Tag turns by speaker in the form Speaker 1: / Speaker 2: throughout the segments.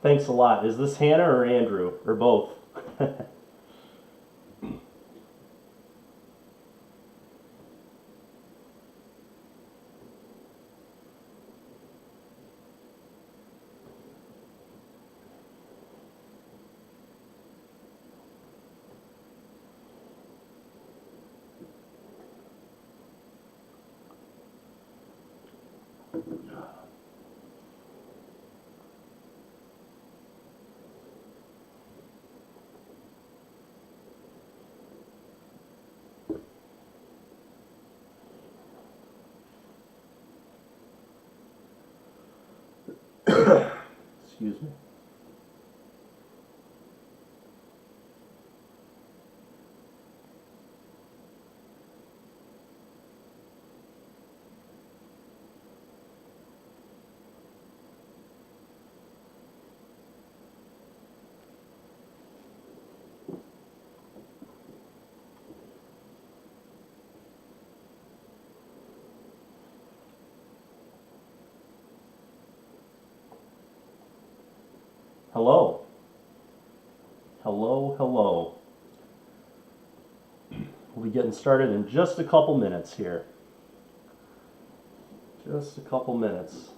Speaker 1: Thanks a lot. Is this Hannah or Andrew? Or both? Excuse me. Hello. Hello, hello. We'll be getting started in just a couple minutes here. Just a couple minutes.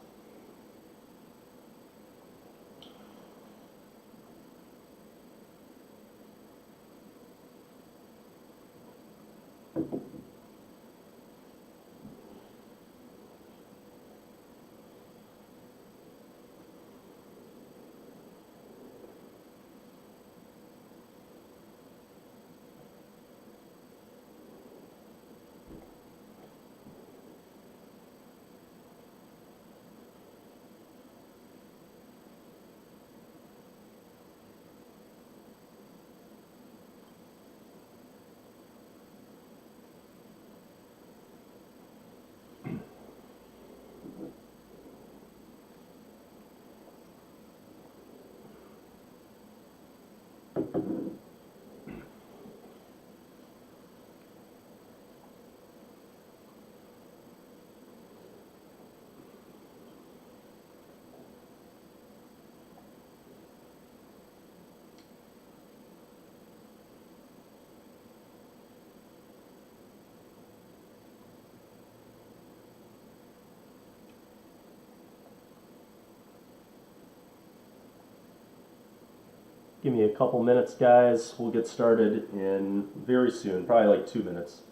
Speaker 1: Give me a couple minutes, guys. We'll get started in very soon, probably like 2 minutes.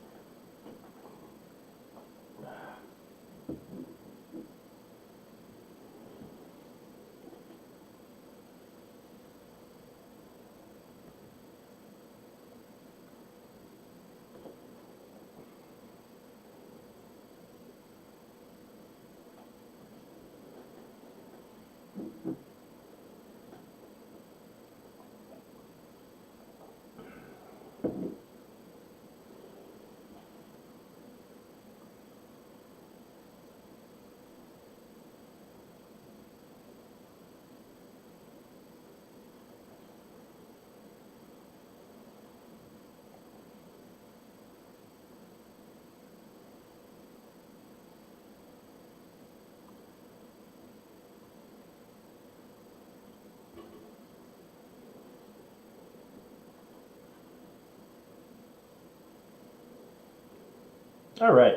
Speaker 1: All right.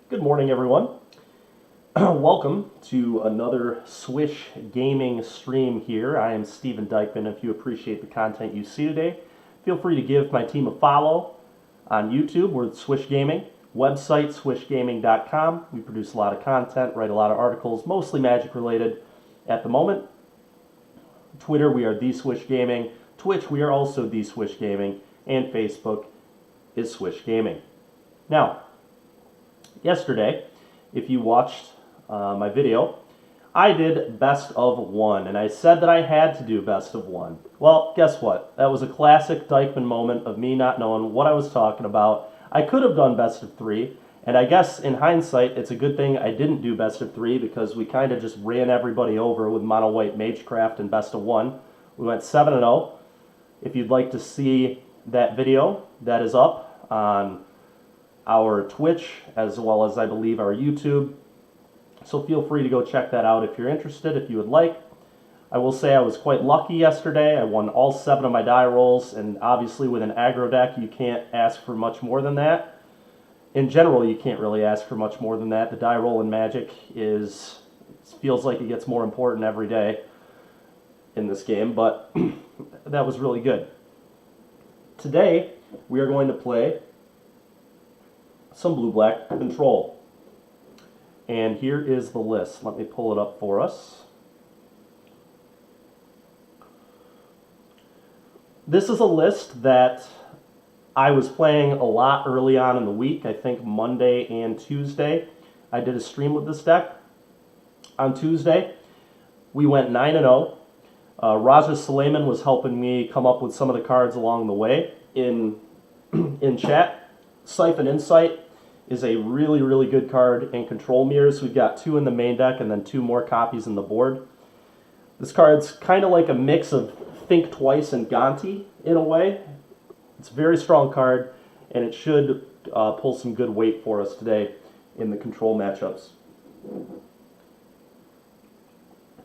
Speaker 1: Good morning, everyone. Welcome to another Swish Gaming stream here. I am Steven Dykman. If you appreciate the content you see today, feel free to give my team a follow on YouTube. We're Swish Gaming. Website, swishgaming.com. We produce a lot of content, write a lot of articles, mostly Magic related at the moment. Twitter, we are The Swish Gaming. Twitch, we are also The Swish Gaming. And Facebook is Swish Gaming. Now, yesterday, if you watched my video, I did best of one, and I said that I had to do best of one. Well, guess what? That was a classic Dykman moment of me not knowing what I was talking about. I could have done best of three, and I guess in hindsight, it's a good thing I didn't do best of three because we kind of just ran everybody over with Mono White Magecraft and best of one. We went 7-0. If you'd like to see that video, that is up on our Twitch, as well as I believe our YouTube. So feel free to go check that out if you're interested, if you would like. I will say I was quite lucky yesterday. I won all 7 of my die rolls, and obviously with an aggro deck, you can't ask for much more than that. In general, you can't really ask for much more than that. The die roll in Magic feels like it gets more important every day in this game, but that was really good. Today, we are going to play some blue-black control. And here is the list. Let me pull it up for us. This is a list that I was playing a lot early on in the week. I think Monday and Tuesday I did a stream with this deck. On Tuesday, we went 9-0. Raja Suleiman was helping me come up with some of the cards along the way in chat. Siphon Insight is a really, really good card in Control Mirrors. We've got 2 in the main deck and then 2 more copies in the board. This card's kind of like a mix of Think Twice and Gonti in a way. It's a very strong card, and it should pull some good weight for us today in the Control matchups.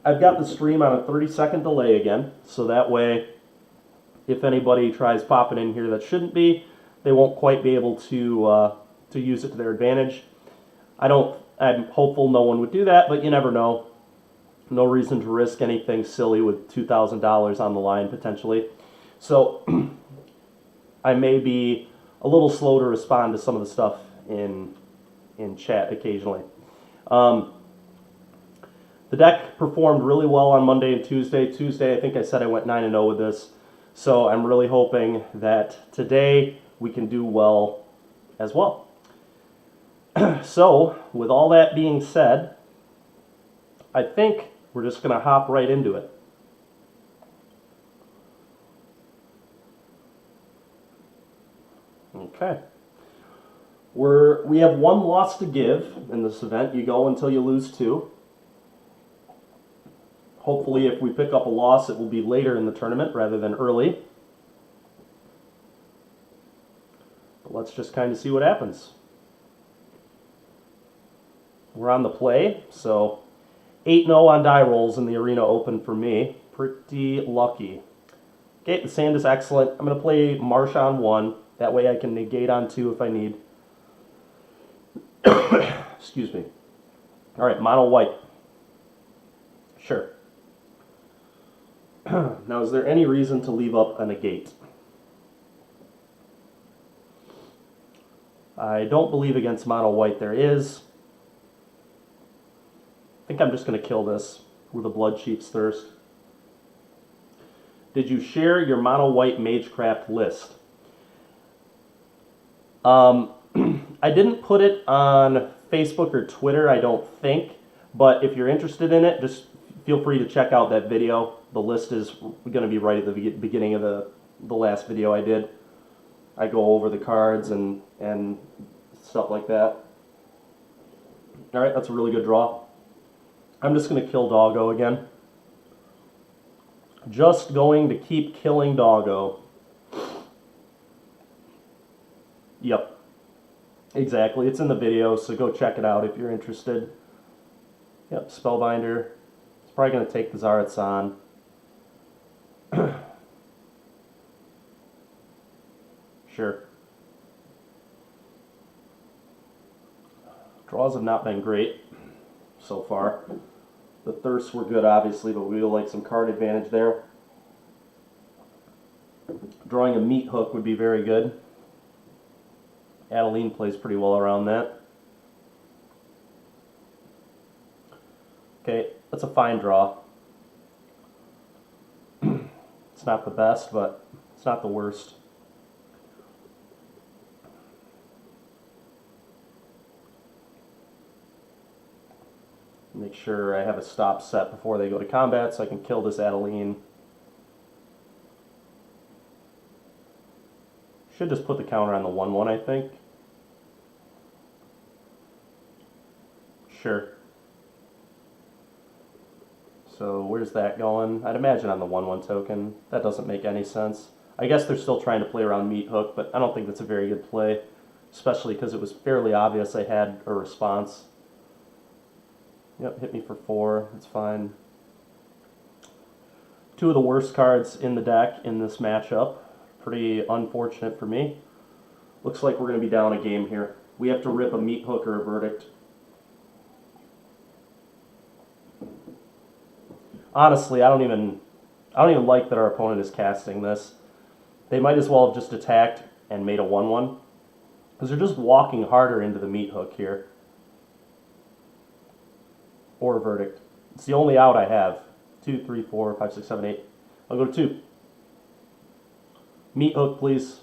Speaker 1: I've got the stream on a 30-second delay again, so that way if anybody tries popping in here that shouldn't be, they won't quite be able to use it to their advantage. I'm hopeful no one would do that, but you never know. No reason to risk anything silly with $2,000 on the line potentially. So I may be a little slow to respond to some of the stuff in chat occasionally. The deck performed really well on Monday and Tuesday. Tuesday, I think I said I went 9-0 with this. So I'm really hoping that today we can do well as well. So, with all that being said, I think we're just going to hop right into it. Okay. We have 1 loss to give in this event. You go until you lose 2. Hopefully, if we pick up a loss, it will be later in the tournament rather than early. But let's just kind of see what happens. We're on the play, so 8-0 on die rolls in the Arena Open for me. Pretty lucky. Okay, the sand is excellent. I'm going to play Marsh on 1. That way I can negate on 2 if I need. Excuse me. All right, mono white. Sure. Now, is there any reason to leave up a negate? I don't believe against mono white there is. I think I'm just going to kill this with a Bloodchief's Thirst. Did you share your mono white Magecraft list? I didn't put it on Facebook or Twitter, I don't think. But if you're interested in it, just feel free to check out that video. The list is going to be right at the beginning of the last video I did. I go over the cards and stuff like that. All right, that's a really good draw. I'm just going to kill Doggo again. Just going to keep killing Doggo. Yep. Exactly. It's in the video, so go check it out if you're interested. Yep, Spellbinder. It's probably going to take the Zaratsan. Sure. Draws have not been great so far. The thirsts were good, obviously, but we would like some card advantage there. Drawing a Meat Hook would be very good. Adeline plays pretty well around that. Okay, that's a fine draw. It's not the best, but it's not the worst. Make sure I have a stop set before they go to combat so I can kill this Adeline. Should just put the counter on the 1/1, I think. Sure. So where's that going? I'd imagine on the 1/1 token. That doesn't make any sense. I guess they're still trying to play around Meat Hook, but I don't think that's a very good play, especially because it was fairly obvious I had a response. Yep, hit me for 4. It's fine. Two of the worst cards in the deck in this matchup. Pretty unfortunate for me. Looks like we're going to be down a game here. We have to rip a Meat Hook or a Verdict. Honestly, I don't even like that our opponent is casting this. They might as well have just attacked and made a 1/1. Because they're just walking harder into the Meat Hook here. Or a Verdict. It's the only out I have. 2, 3, 4, 5, 6, 7, 8. I'll go to 2. Meat Hook, please.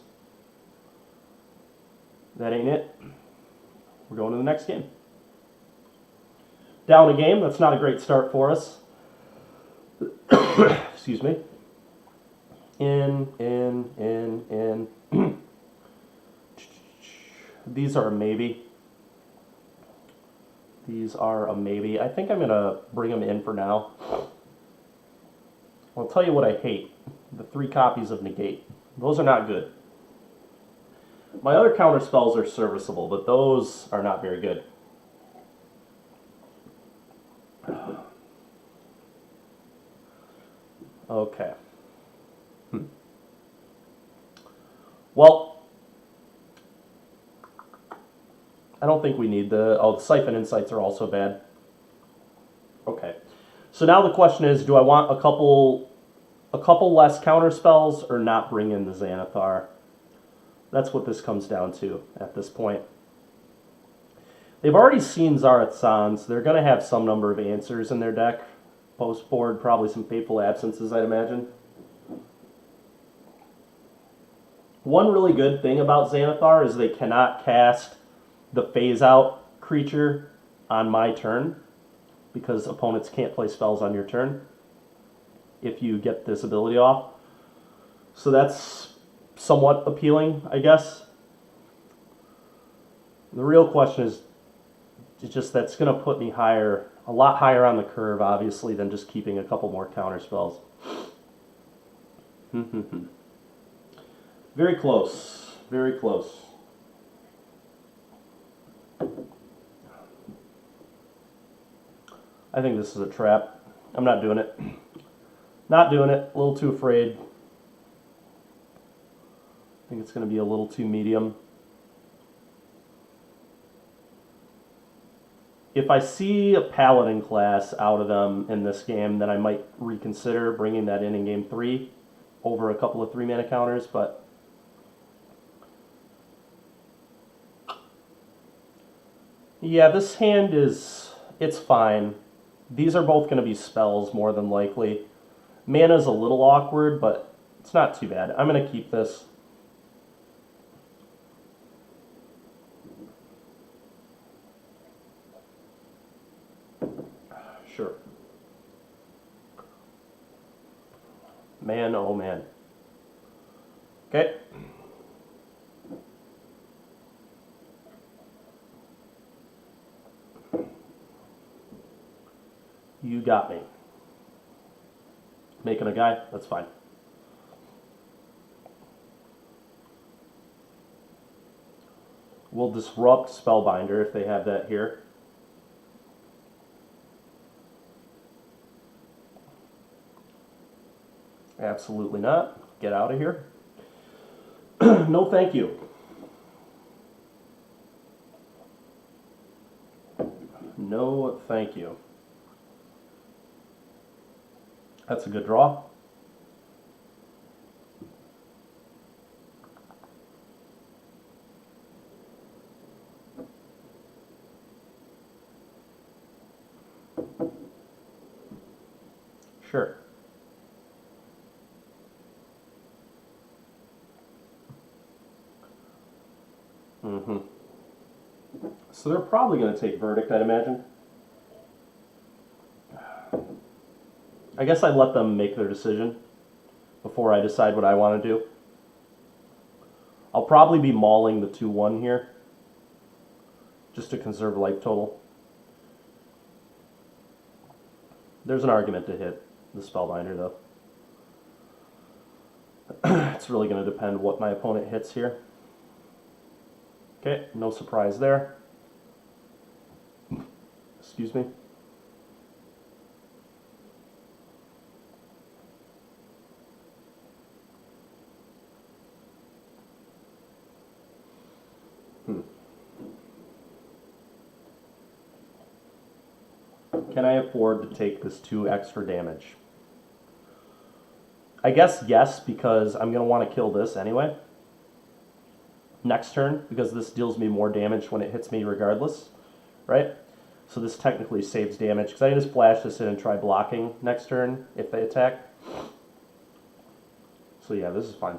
Speaker 1: That ain't it. We're going to the next game. Down a game. That's not a great start for us. Excuse me. In. These are a maybe. These are a maybe. I think I'm going to bring them in for now. I'll tell you what I hate. The 3 copies of Negate. Those are not good. My other counter spells are serviceable, but those are not very good. Okay. Well, I don't think we need the Siphon Insights are also bad. Okay. So now the question is, do I want a couple less counter spells or not bring in the Xanathar? That's what this comes down to at this point. They've already seen Zarathsans. They're going to have some number of answers in their deck. Post-board, probably some Fateful Absences, I'd imagine. One really good thing about Xanathar is they cannot cast the phase-out creature on my turn, because opponents can't play spells on your turn if you get this ability off. So that's somewhat appealing, I guess. The real question is just that's going to put me higher, a lot higher on the curve, obviously, than just keeping a couple more counter spells. Very close. Very close. I think this is a trap. I'm not doing it. Not doing it. A little too afraid. I think it's going to be a little too medium. If I see a Paladin class out of them in this game, then I might reconsider bringing that in game 3 over a couple of 3-mana counters, but yeah, this hand it's fine. These are both going to be spells more than likely. Mana's a little awkward, but it's not too bad. I'm going to keep this. Sure. Man, oh man. Okay. You got me. Making a guy, that's fine. We'll disrupt Spellbinder if they have that here. Absolutely not. Get out of here. No, thank you. No, thank you. That's a good draw. Sure. Mm-hmm. So they're probably going to take Verdict, I'd imagine. I guess I let them make their decision before I decide what I want to do. I'll probably be mauling the 2-1 here, just to conserve life total. There's an argument to hit the Spellbinder, though. It's really going to depend what my opponent hits here. Okay, no surprise there. Excuse me. Can I afford to take this 2 extra damage? I guess yes, because I'm going to want to kill this anyway. Next turn, because this deals me more damage when it hits me regardless, right? So this technically saves damage, because I can just flash this in and try blocking next turn if they attack. So yeah, this is fine.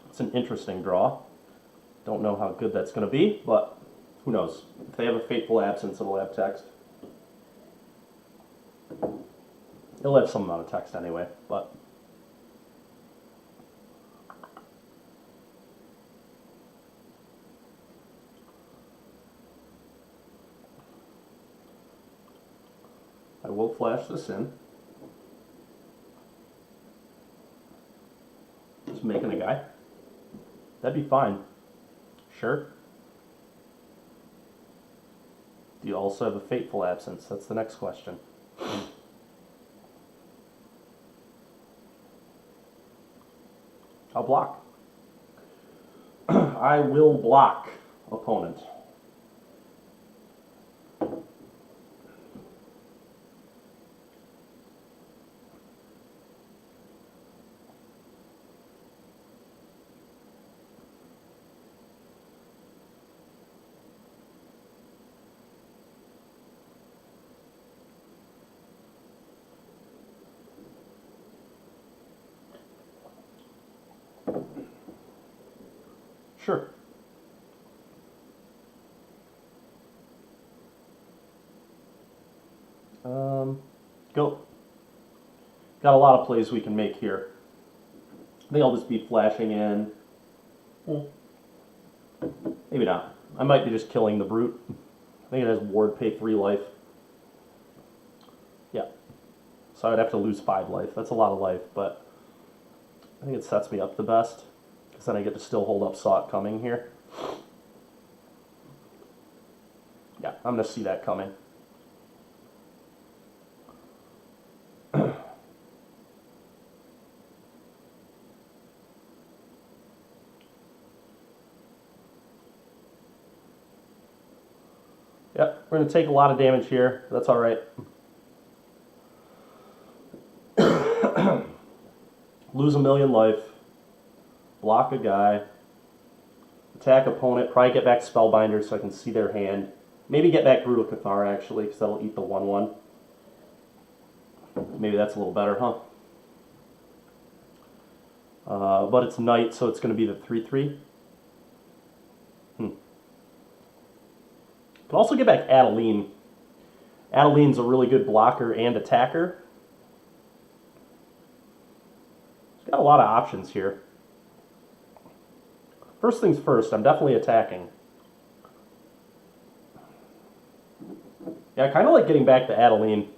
Speaker 1: It's an interesting draw. Don't know how good that's going to be, but who knows. If they have a Fateful Absence, it'll have text. It'll have some amount of text anyway, but... I will flash this in. Just making a guy. That'd be fine. Sure. Do you also have a Fateful Absence? That's the next question. I'll block. I will block, opponent. Sure. Go. Got a lot of plays we can make here. I think I'll just be flashing in. Maybe not. I might be just killing the brute. I think it has ward pay 3 life. Yeah. So I'd have to lose 5 life. That's a lot of life, but I think it sets me up the best. Because then I get to still hold up Saw It Coming here. Yeah, I'm going to see that coming. Yep, we're going to take a lot of damage here. That's all right. Lose a million life. Block a guy. Attack opponent. Probably get back Spellbinder so I can see their hand. Maybe get back Brutal Cathar, actually, because that'll eat the 1/1. Maybe that's a little better, huh? But it's night, so it's going to be the 3/3. Could also get back Adeline. Adeline's a really good blocker and attacker. Got a lot of options here. First things first, I'm definitely attacking. Yeah, I kind of like getting back to Adeline.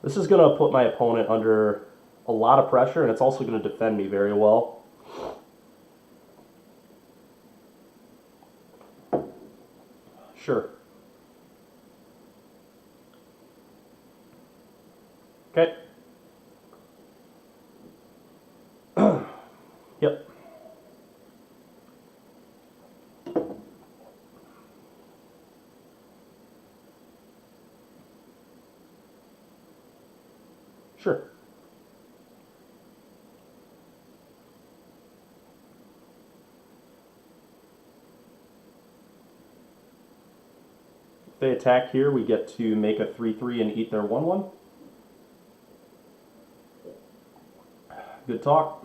Speaker 1: This is going to put my opponent under a lot of pressure, and it's also going to defend me very well. Sure. Okay. Yep. Sure. If they attack here, we get to make a 3/3 and eat their 1/1. Good talk.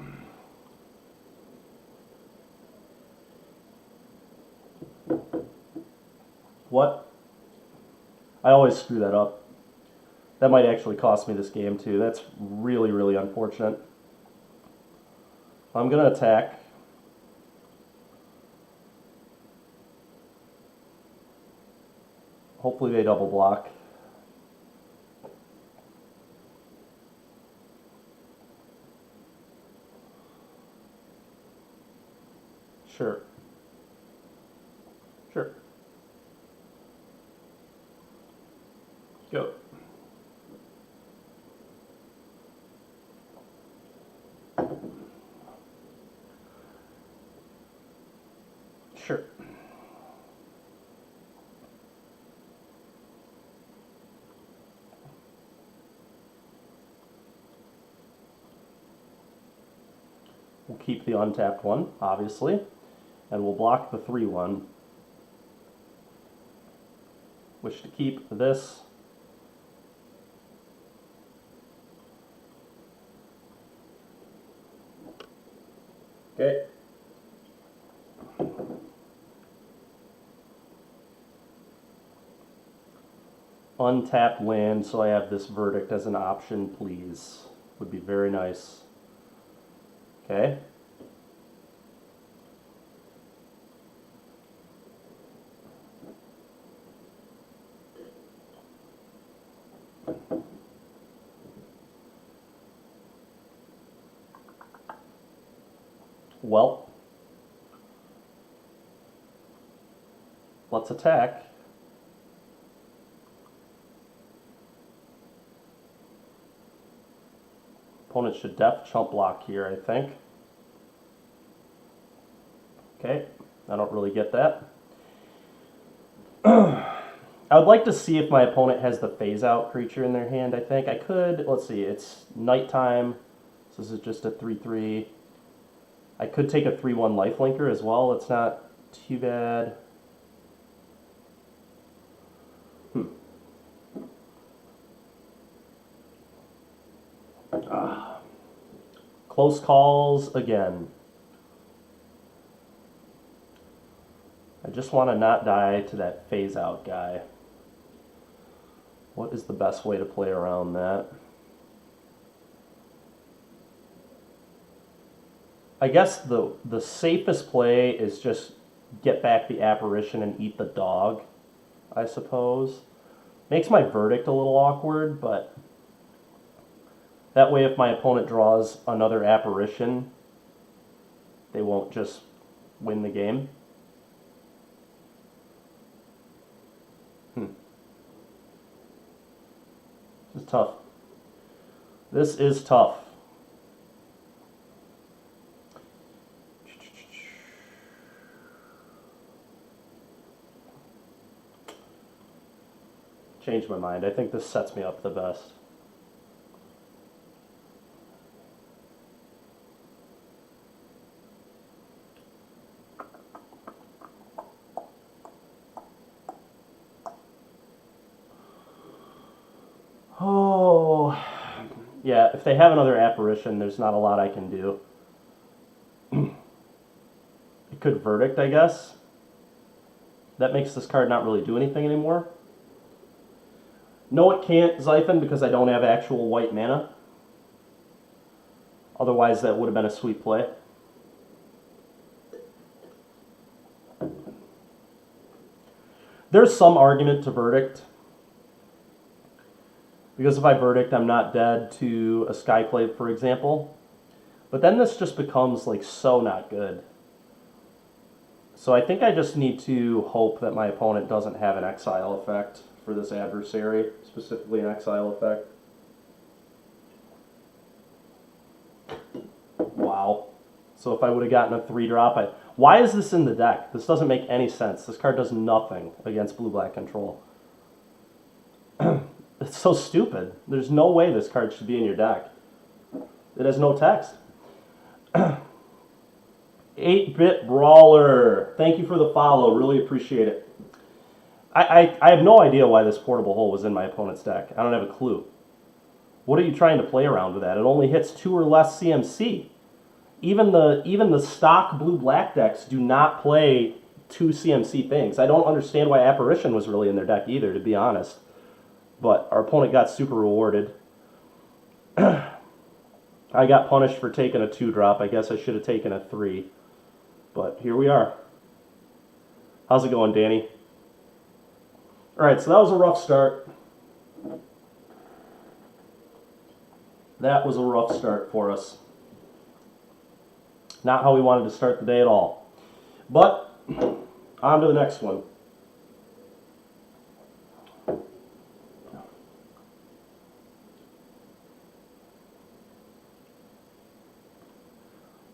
Speaker 1: What? I always screw that up. That might actually cost me this game too. That's really, really unfortunate. I'm going to attack. Hopefully they double block. Sure. Sure. Go. Sure. We'll keep the untapped one, obviously, and we'll block the 3/1. Wish to keep this. Okay. Untapped land, so I have this verdict as an option, please. Would be very nice. Okay. Well, let's attack. Opponent should def chump block here, I think. Okay, I don't really get that. I would like to see if my opponent has the phase out creature in their hand, I think. I could, let's see, it's nighttime, so this is just a 3/3. I could take a 3/1 lifelinker as well, it's not too bad. Close calls again. I just want to not die to that phase out guy. What is the best way to play around that? I guess the safest play is just get back the apparition and eat the dog, I suppose. Makes my verdict a little awkward, but that way if my opponent draws another apparition, they won't just win the game. This is tough. This is tough. Changed my mind. I think this sets me up the best. Oh, yeah, if they have another apparition, there's not a lot I can do. It could Verdict, I guess. That makes this card not really do anything anymore. No, it can't Xiphon because I don't have actual white mana. Otherwise, that would have been a sweet play. There's some argument to Verdict. Because if I Verdict, I'm not dead to a Skyclave, for example. But then this just becomes like so not good. So I think I just need to hope that my opponent doesn't have an exile effect for this adversary, specifically an exile effect. Wow. So if I would have gotten a 3-drop, why is this in the deck? This doesn't make any sense. This card does nothing against blue-black control. It's so stupid. There's no way this card should be in your deck. It has no text. 8-Bit Brawler. Thank you for the follow. Really appreciate it. I have no idea why this Portable Hole was in my opponent's deck. I don't have a clue. What are you trying to play around with that? It only hits 2 or less CMC. Even the stock blue-black decks do not play 2 CMC things. I don't understand why Apparition was really in their deck either, to be honest. But our opponent got super rewarded. I got punished for taking a 2-drop. I guess I should have taken a 3. But here we are. How's it going, Danny? All right, so that was a rough start. That was a rough start for us. Not how we wanted to start the day at all. But on to the next one.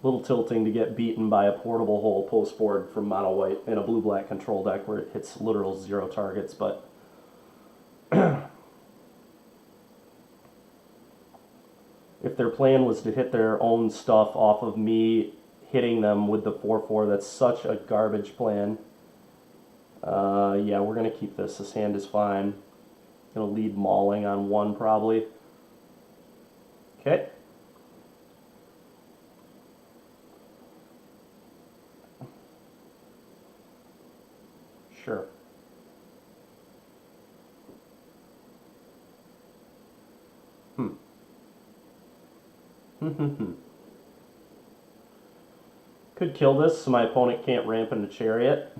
Speaker 1: Little tilting to get beaten by a Portable Hole post board from mono white in a blue-black control deck where it hits literal 0 targets, but if their plan was to hit their own stuff off of me hitting them with the 4/4, that's such a garbage plan. Yeah, we're going to keep this. This hand is fine. Going to lead mauling on 1 probably. Okay. Sure. Could kill this so my opponent can't ramp into Chariot.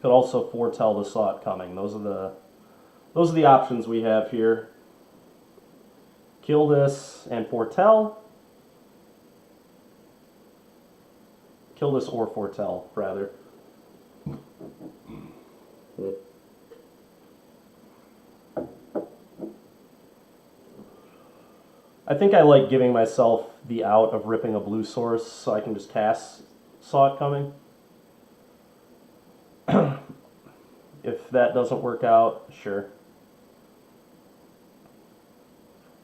Speaker 1: Could also foretell the Saw It Coming. Those are the options we have here. Kill this and foretell. Kill this or foretell, rather. I think I like giving myself the out of ripping a blue source so I can just cast Saw It Coming. If that doesn't work out, sure.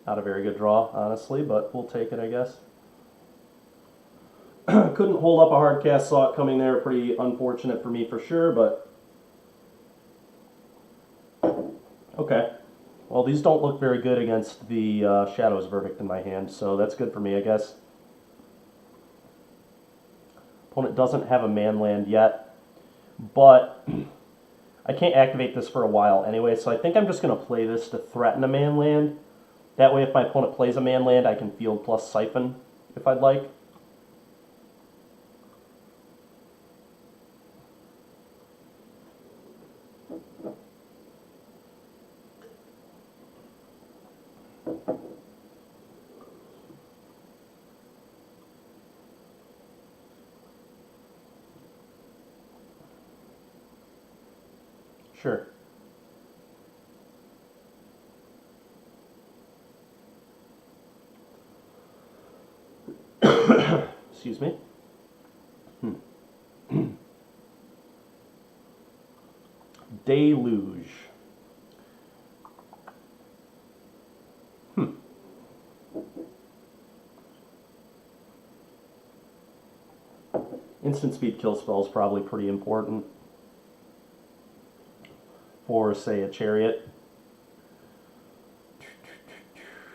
Speaker 1: Not a very good draw, honestly, but we'll take it, I guess. Couldn't hold up a hard cast Saw It Coming there. Pretty unfortunate for me for sure, but okay. Well, these don't look very good against the Shadow's Verdict in my hand, so that's good for me, I guess. Opponent doesn't have a man land yet, but I can't activate this for a while anyway, so I think I'm just going to play this to threaten a man land. That way, if my opponent plays a man land, I can field plus Siphon if I'd like. Sure. Excuse me. Deluge. Instant speed kill spell is probably pretty important for, say, a chariot.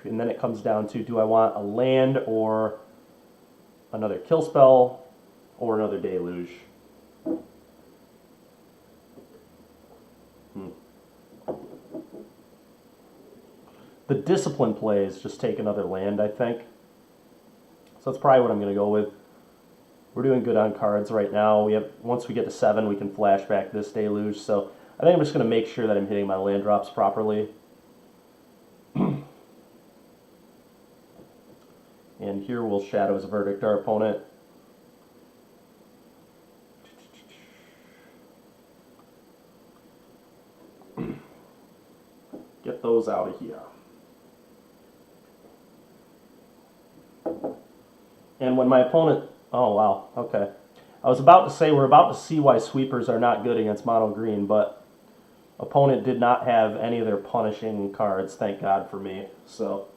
Speaker 1: And then it comes down to, do I want a land or another kill spell or another deluge? The discipline play is just take another land, I think. So that's probably what I'm going to go with. We're doing good on cards right now. Once we get to 7, we can flashback this deluge. So I think I'm just going to make sure that I'm hitting my land drops properly. And here we'll Shadow's Verdict our opponent. Get those out of here. And when my opponent... Oh, wow. Okay. I was about to say we're about to see why sweepers are not good against mono green, but opponent did not have any of their punishing cards, thank God for me. So...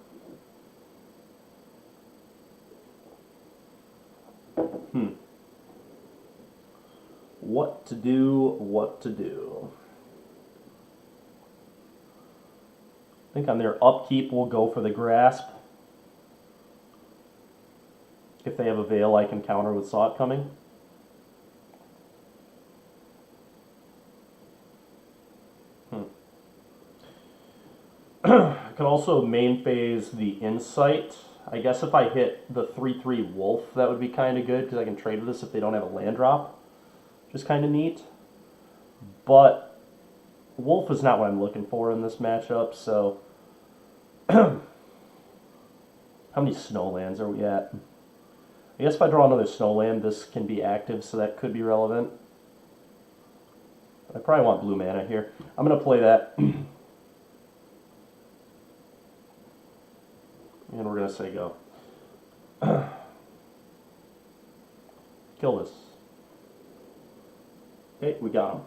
Speaker 1: What to do, what to do. I think on their upkeep we'll go for the Grasp. If they have a Veil, I can counter with Saw It Coming. I could also main phase the Insight. I guess if I hit the 3/3 Wolf, that would be kind of good, because I can trade with this if they don't have a land drop. Which is kind of neat. But Wolf is not what I'm looking for in this matchup, so... How many Snowlands are we at? I guess if I draw another Snowland, this can be active, so that could be relevant. I probably want blue mana here. I'm going to play that. And we're going to say go. Kill this. Okay, we got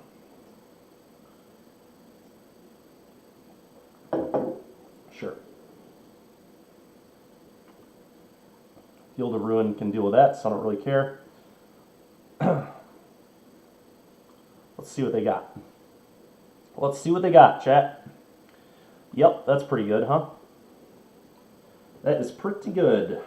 Speaker 1: him. Sure. Field of Ruin can deal with that, so I don't really care. Let's see what they got. Let's see what they got, chat. Yep, that's pretty good, huh? That is pretty good.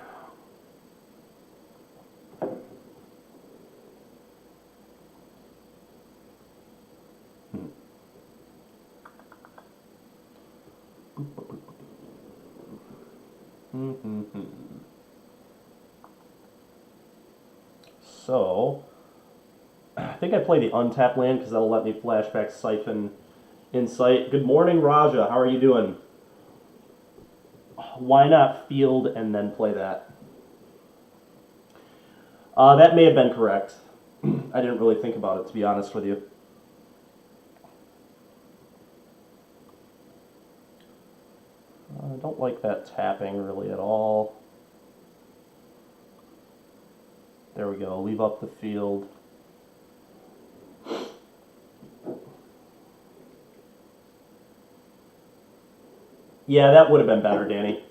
Speaker 1: So, I think I play the untapped land because that'll let me flashback Siphon Insight. Good morning, Raja. How are you doing? Why not field and then play that? That may have been correct. I didn't really think about it, to be honest with you. I don't like that tapping really at all. There we go. Leave up the field. Yeah, that would have been better, Danny.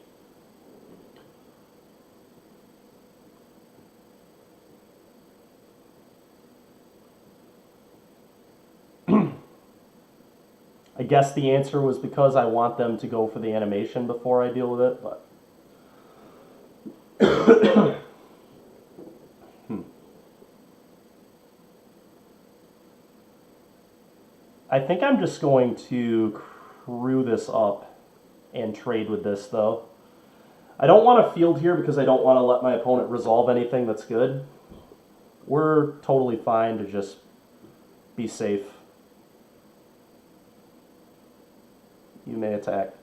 Speaker 1: I guess the answer was because I want them to go for the animation before I deal with it, but... I think I'm just going to crew this up and trade with this, though. I don't want to field here because I don't want to let my opponent resolve anything that's good. We're totally fine to just be safe. You may attack.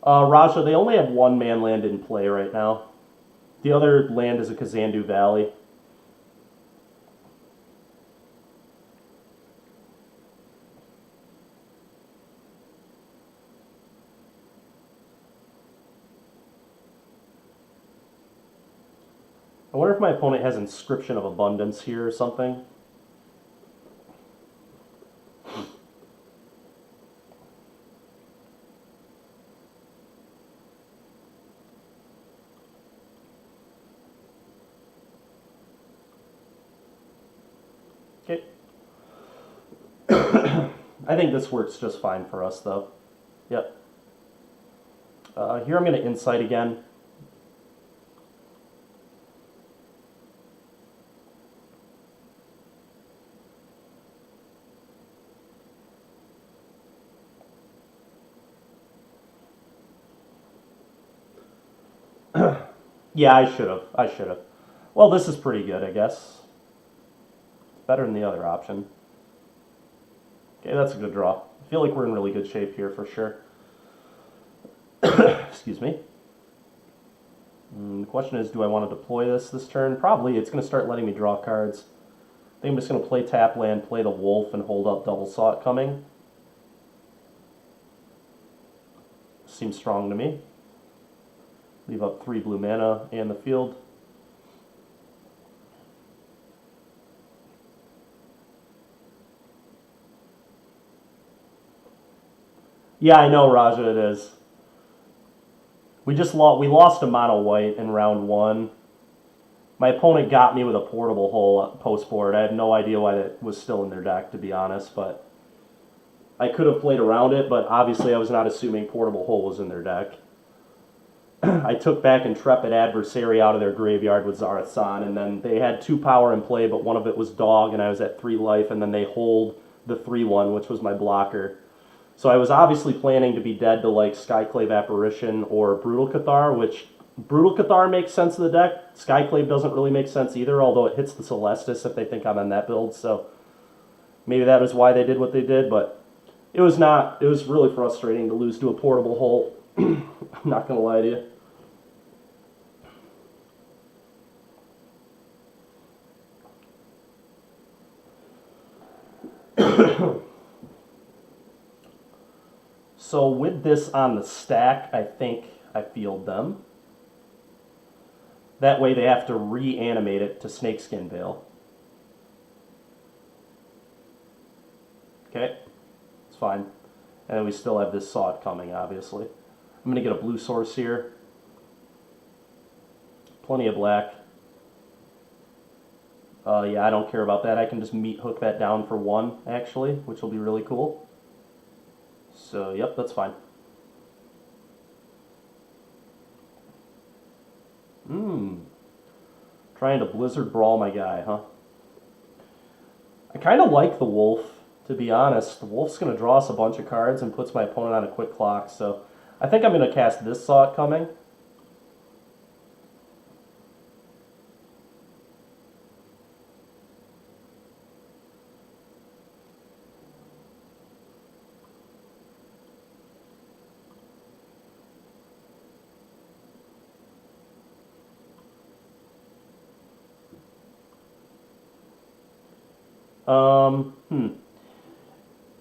Speaker 1: Raja, they only have one man land in play right now. The other land is a Kazandu Valley. I wonder if my opponent has Inscription of Abundance here or something. Okay. I think this works just fine for us, though. Yep. Here I'm going to Insight again. Yeah, I should have. Well, this is pretty good, I guess. It's better than the other option. Okay, that's a good draw. I feel like we're in really good shape here for sure. Excuse me. The question is, do I want to deploy this turn? Probably. It's going to start letting me draw cards. I think I'm just going to play tap land, play the wolf, and hold up Double Saw It Coming. Seems strong to me. Leave up 3 blue mana and the field. Yeah, I know, Raja, it is. We lost a mono white in round 1. My opponent got me with a Portable Hole post board. I have no idea why that was still in their deck, to be honest, but I could have played around it, but obviously I was not assuming Portable Hole was in their deck. I took back Intrepid Adversary out of their graveyard with Zarathan, and then they had 2 power in play, but one of it was Dog, and I was at 3 life, and then they hold the 3/1, which was my blocker. So I was obviously planning to be dead to like Skyclave Apparition or Brutal Cathar, which Brutal Cathar makes sense of the deck. Skyclave doesn't really make sense either, although it hits the Celestis if they think I'm on that build, so maybe that was why they did what they did, but it was really frustrating to lose to a Portable Hole. I'm not going to lie to you. So with this on the stack, I think I field them. That way they have to reanimate it to Snakeskin Veil. Okay, it's fine. And then we still have this Saw It Coming, obviously. I'm going to get a blue source here. Plenty of black. Yeah, I don't care about that. I can just meat hook that down for 1, actually, which will be really cool. So, yep, that's fine. Trying to Blizzard Brawl my guy, huh? I kind of like the wolf, to be honest. The wolf's going to draw us a bunch of cards and puts my opponent on a quick clock, so I think I'm going to cast this Saw It Coming.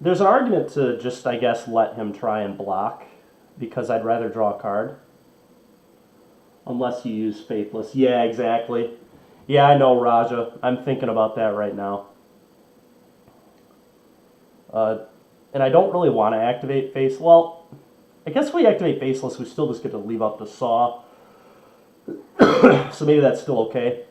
Speaker 1: There's an argument to just, I guess, let him try and block, because I'd rather draw a card. Unless you use Faithless. Yeah, exactly. Yeah, I know, Raja. I'm thinking about that right now. And I don't really want to activate Face. Well, I guess if we activate Faceless, we still just get to leave up the Saw. So maybe that's still okay.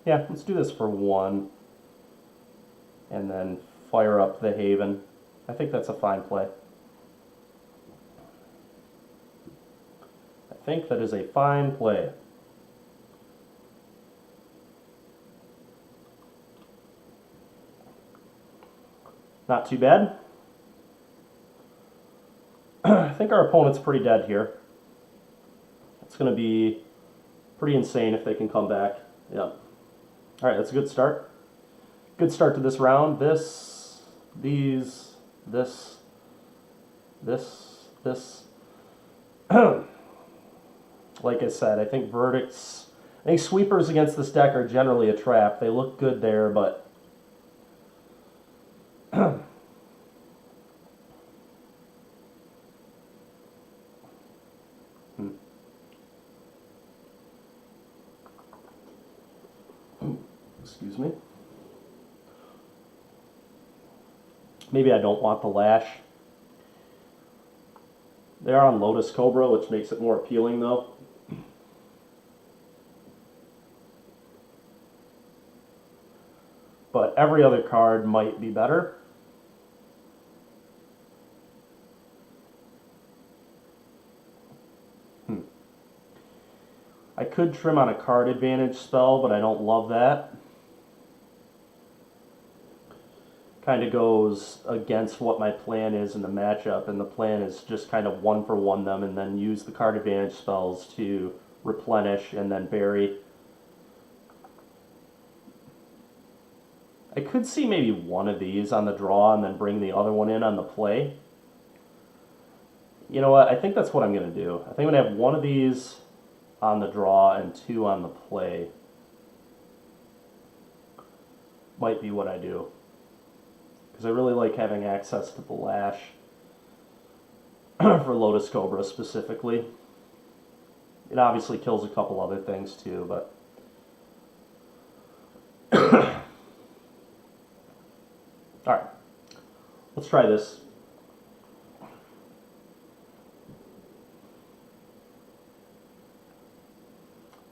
Speaker 1: Yeah, let's do this for 1. And then fire up the Haven. I think that's a fine play. I think that is a fine play. Not too bad. I think our opponent's pretty dead here. It's going to be pretty insane if they can come back. Yeah. All right, that's a good start. Good start to this round. This. Like I said, I think sweepers against this deck are generally a trap. They look good there, but Excuse me. Maybe I don't want the Lash. They are on Lotus Cobra, which makes it more appealing though. But every other card might be better. I could trim on a card advantage spell, but I don't love that. Kind of goes against what my plan is in the matchup, and the plan is just kind of 1-for-1 them and then use the card advantage spells to replenish and then bury. I could see maybe one of these on the draw and then bring the other one in on the play. You know what? I think that's what I'm going to do. I think I'm going to have one of these on the draw and two on the play. Might be what I do. Because I really like having access to the Lash for Lotus Cobra specifically. It obviously kills a couple other things too, but alright, let's try this.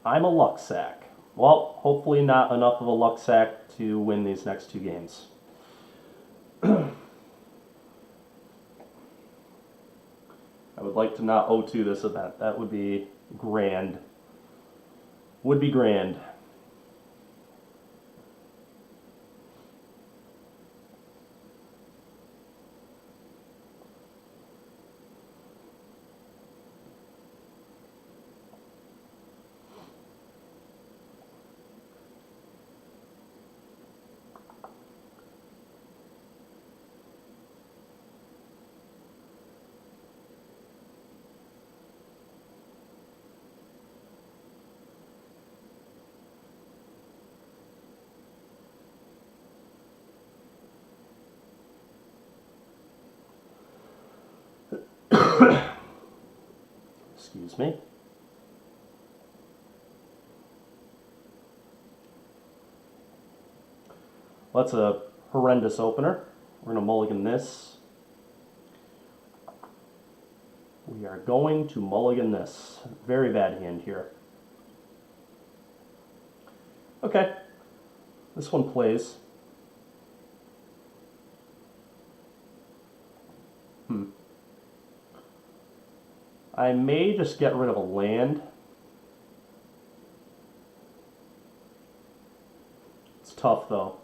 Speaker 1: I'm a luck sack. Well, hopefully not enough of a luck sack to win these next two games. I would like to not 0-2 this event. That would be grand. Would be grand. Excuse me. Well, that's a horrendous opener. We're going to mulligan this. We are going to mulligan this. Very bad hand here. Okay. This one plays. I may just get rid of a land. It's tough though.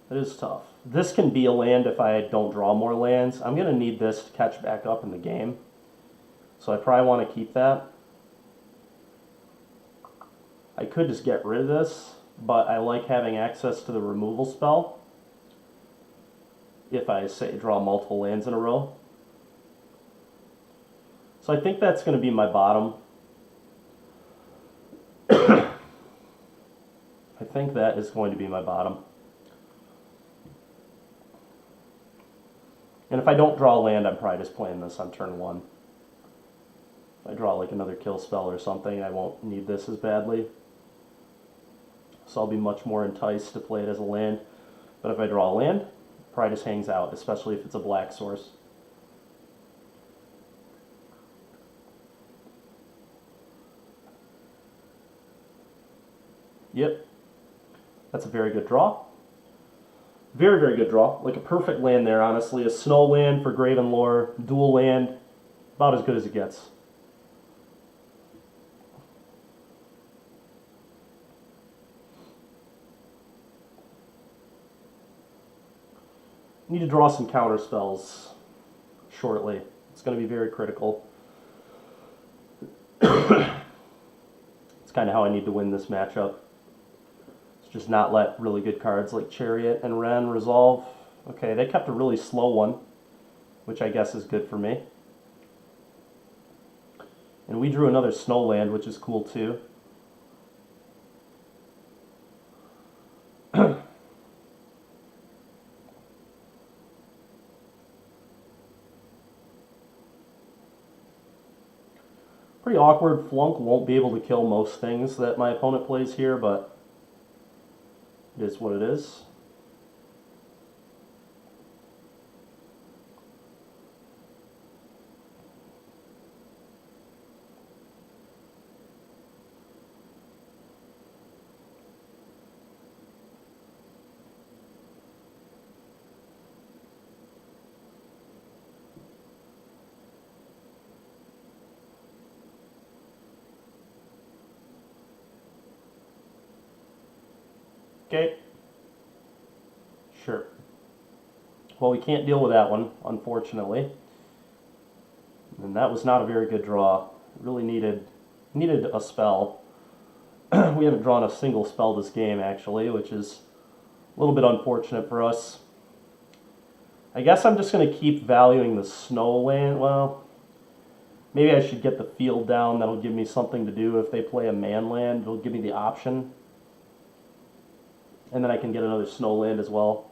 Speaker 1: It is tough. This can be a land if I don't draw more lands. I'm going to need this to catch back up in the game. So I probably want to keep that. I could just get rid of this, but I like having access to the removal spell. If I say draw multiple lands in a row. So I think that's going to be my bottom. I think that is going to be my bottom. And if I don't draw land, I'm probably just playing this on turn 1. If I draw like another kill spell or something, I won't need this as badly. So I'll be much more enticed to play it as a land. But if I draw a land, probably just hangs out, especially if it's a black source. Yep. That's a very good draw. Very, very good draw. Like a perfect land there, honestly. A snow land for Gravenlore, dual land. About as good as it gets. Need to draw some counter spells shortly. It's going to be very critical. It's kind of how I need to win this matchup. Just not let really good cards like Chariot and Ren resolve. Okay, they kept a really slow one, which I guess is good for me. And we drew another Snowland, which is cool too. pretty awkward. Flunk won't be able to kill most things that my opponent plays here, but it is what it is. Okay. Sure. Well, we can't deal with that one, unfortunately. And that was not a very good draw. Really needed a spell. We haven't drawn a single spell this game, actually, which is a little bit unfortunate for us. I guess I'm just going to keep valuing the snow land. Well, maybe I should get the field down. That'll give me something to do. If they play a man land, it'll give me the option. And then I can get another snow land as well.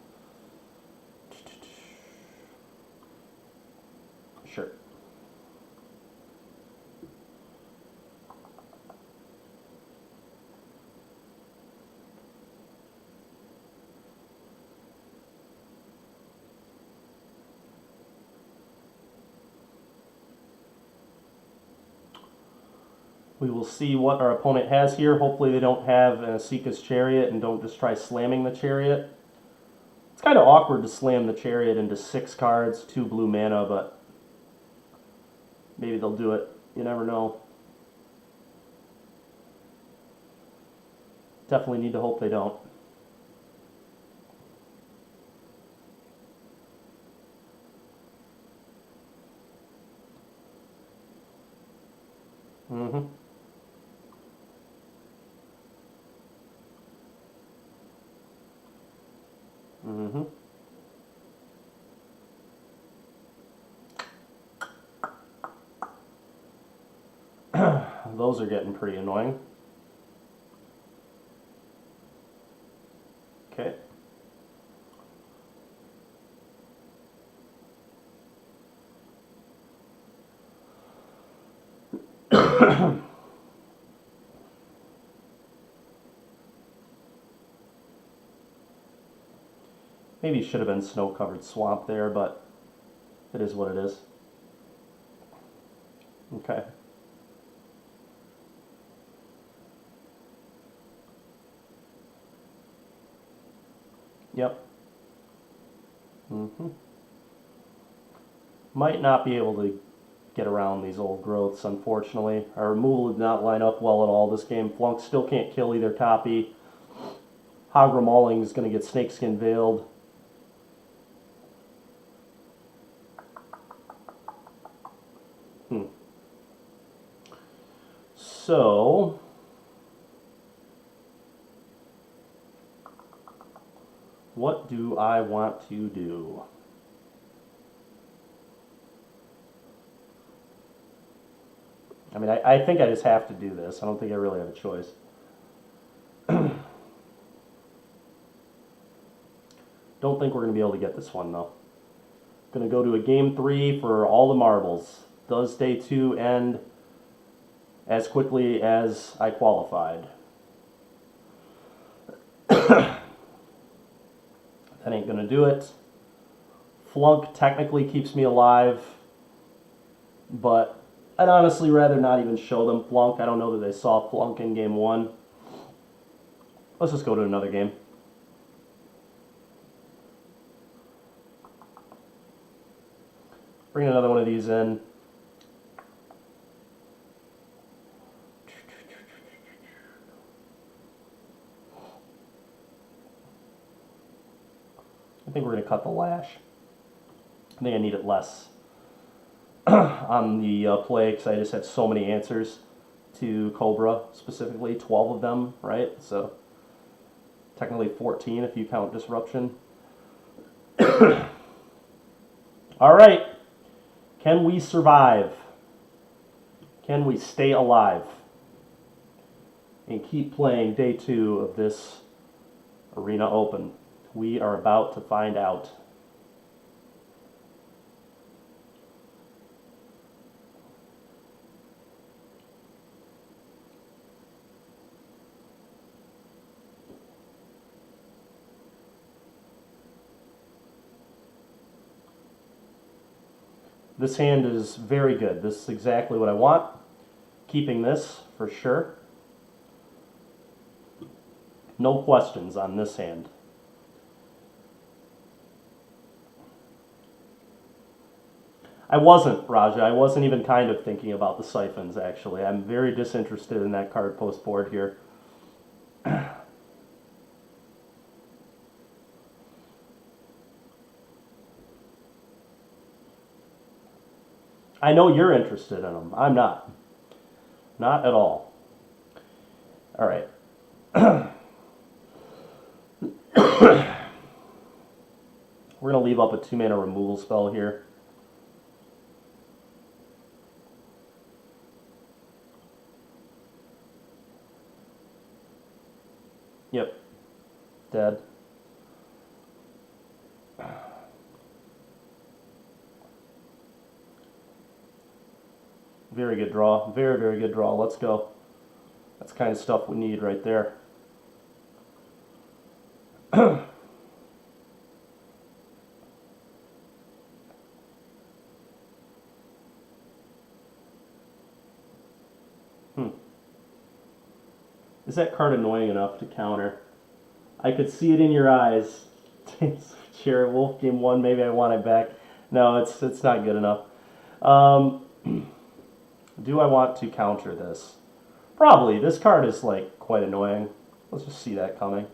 Speaker 1: Sure. We will see what our opponent has here. Hopefully they don't have an Asika's Chariot and don't just try slamming the Chariot. It's kind of awkward to slam the Chariot into 6 cards, 2 blue mana, but maybe they'll do it. You never know. Definitely need to hope they don't. Mm-hmm. Mm-hmm. Those are getting pretty annoying. Okay. Maybe should have been snow-covered swamp there, but it is what it is. Okay. Yep. Mm-hmm. Might not be able to get around these old growths, unfortunately. Our removal did not line up well at all this game. Flunk still can't kill either copy. Hagra Mauling is going to get Snakeskin Veiled. So, what do I want to do? I mean, I think I just have to do this. I don't think I really have a choice. Don't think we're going to be able to get this one, though. Going to go to a game 3 for all the marbles. Does day 2 end as quickly as I qualified? That ain't going to do it. Flunk technically keeps me alive, but I'd honestly rather not even show them Flunk. I don't know that they saw Flunk in game 1. Let's just go to another game. Bring another one of these in. I think we're going to cut the lash. I think I need it less on the play because I just had so many answers to Cobra, specifically 12 of them, right? So technically 14 if you count Disruption. All right. Can we survive? Can we stay alive and keep playing day 2 of this Arena Open? We are about to find out. This hand is very good. This is exactly what I want. Keeping this for sure. No questions on this hand. I wasn't, Raja. I wasn't even kind of thinking about the siphons, actually. I'm very disinterested in that card post board here. I know you're interested in them. I'm not. Not at all. All right. We're going to leave up a 2-mana removal spell here. Yep. Dead. Very good draw. Very, very good draw. Let's go. That's the kind of stuff we need right there. Is that card annoying enough to counter? I could see it in your eyes. Sure, Wolf game 1, maybe I want it back. No, it's not good enough. Do I want to counter this? Probably. This card is like quite annoying. Let's just see that coming.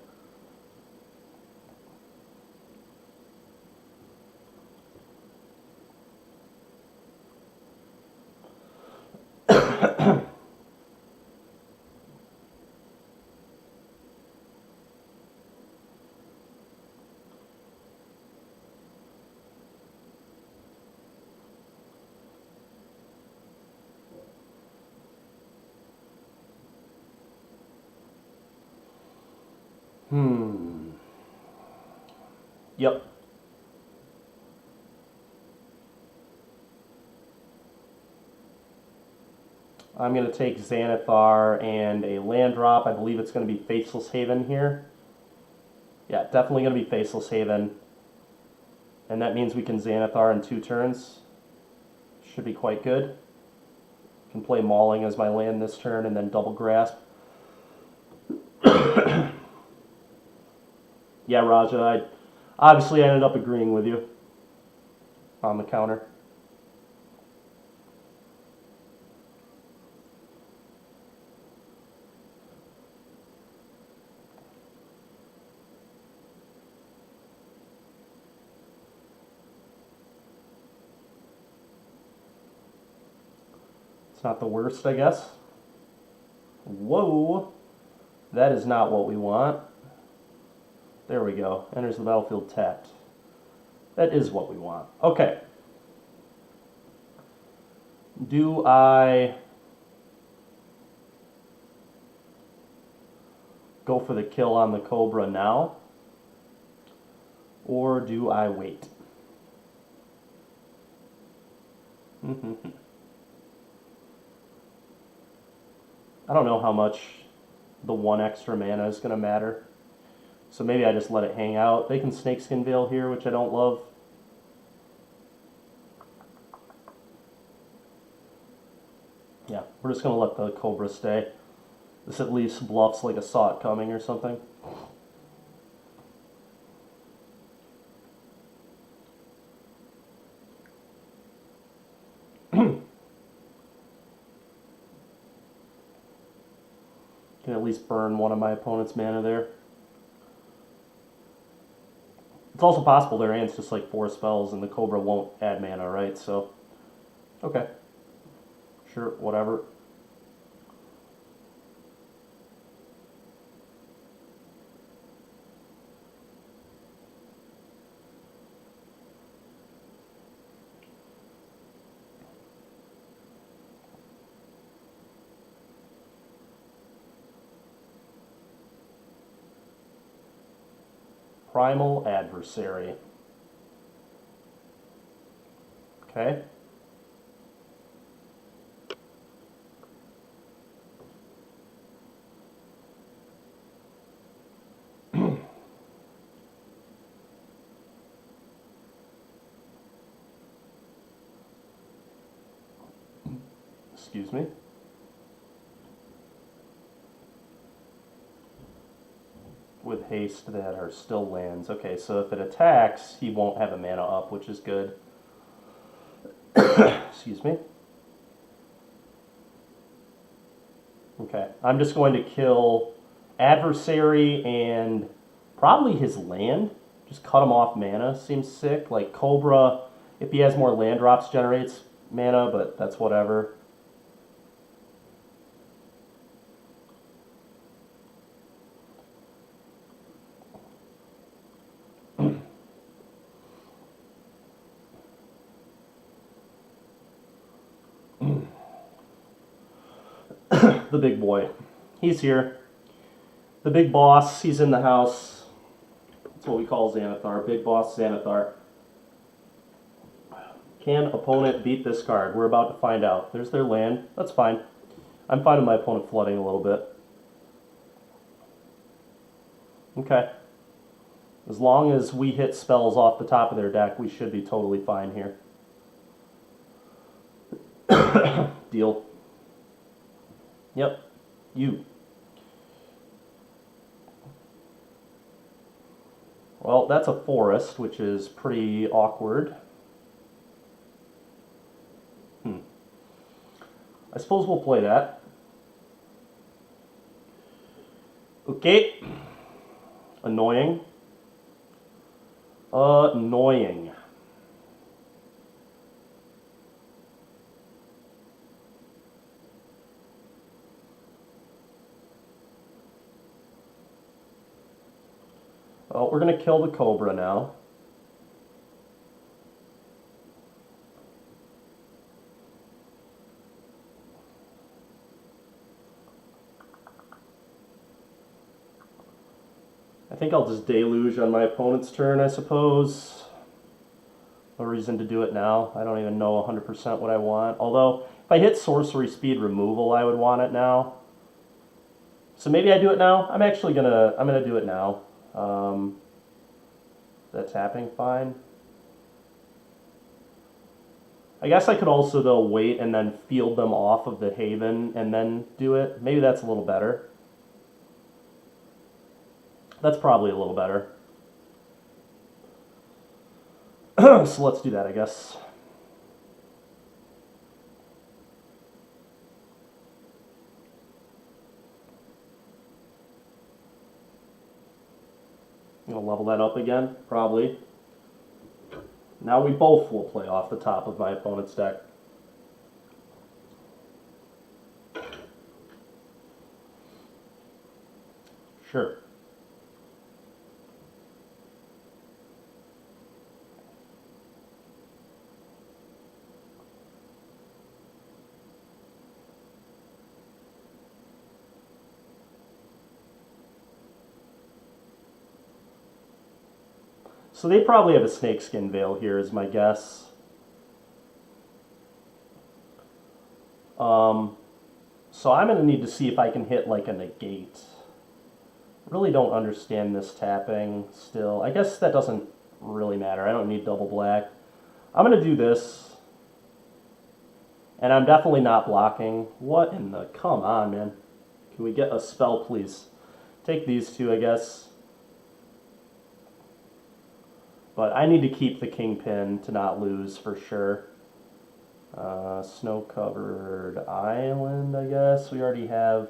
Speaker 1: Yep. I'm going to take Xanathar and a land drop. I believe it's going to be Faceless Haven here. Yeah, definitely going to be Faceless Haven. And that means we can Xanathar in 2 turns. Should be quite good. Can play Mauling as my land this turn and then double grasp. Yeah, Raja, I obviously ended up agreeing with you on the counter. It's not the worst, I guess. Whoa. That is not what we want. There we go. Enters the battlefield tapped. That is what we want. Okay. Do I go for the kill on the Cobra now? Or do I wait? I don't know how much the 1 extra mana is going to matter. So maybe I just let it hang out. They can Snakeskin Veil here, which I don't love. Yeah, we're just going to let the Cobra stay. This at least bluffs like a saw it coming or something. Can at least burn one of my opponent's mana there. It's also possible their hand's just like 4 spells and the Cobra won't add mana, right? So, okay. Sure, whatever. Primal Adversary. Okay. excuse me. With haste that are still lands. Okay, so if it attacks, he won't have a mana up, which is good. Excuse me. Okay, I'm just going to kill adversary and probably his land. Just cut him off mana. Seems sick. Like Cobra, if he has more land drops, generates mana, but that's whatever. The big boy. He's here. The big boss, he's in the house. That's what we call Xanathar. Big boss Xanathar. Can opponent beat this card? We're about to find out. There's their land. That's fine. I'm fine with my opponent flooding a little bit. Okay. As long as we hit spells off the top of their deck, we should be totally fine here. Deal. Yep. You. Well, that's a forest, which is pretty awkward. I suppose we'll play that. Okay. Annoying. Annoying. Well, we're going to kill the Cobra now. I think I'll just Deluge on my opponent's turn, I suppose. No reason to do it now. I don't even know 100% what I want. Although, if I hit sorcery speed removal, I would want it now. So maybe I do it now. I'm gonna do it now. That tapping fine. I guess I could also though wait and then field them off of the Haven and then do it. Maybe that's a little better. That's probably a little better. So let's do that, I guess. I'm gonna level that up again, probably. Now we both will play off the top of my opponent's deck. Sure. So they probably have a Snakeskin Veil here, is my guess. So I'm going to need to see if I can hit like a negate. Really don't understand this tapping still. I guess that doesn't really matter. I don't need double black. I'm going to do this. And I'm definitely not blocking. What in the... Come on, man. Can we get a spell, please? Take these two, I guess. But I need to keep the Kingpin to not lose for sure. Snow-covered island, I guess. We already have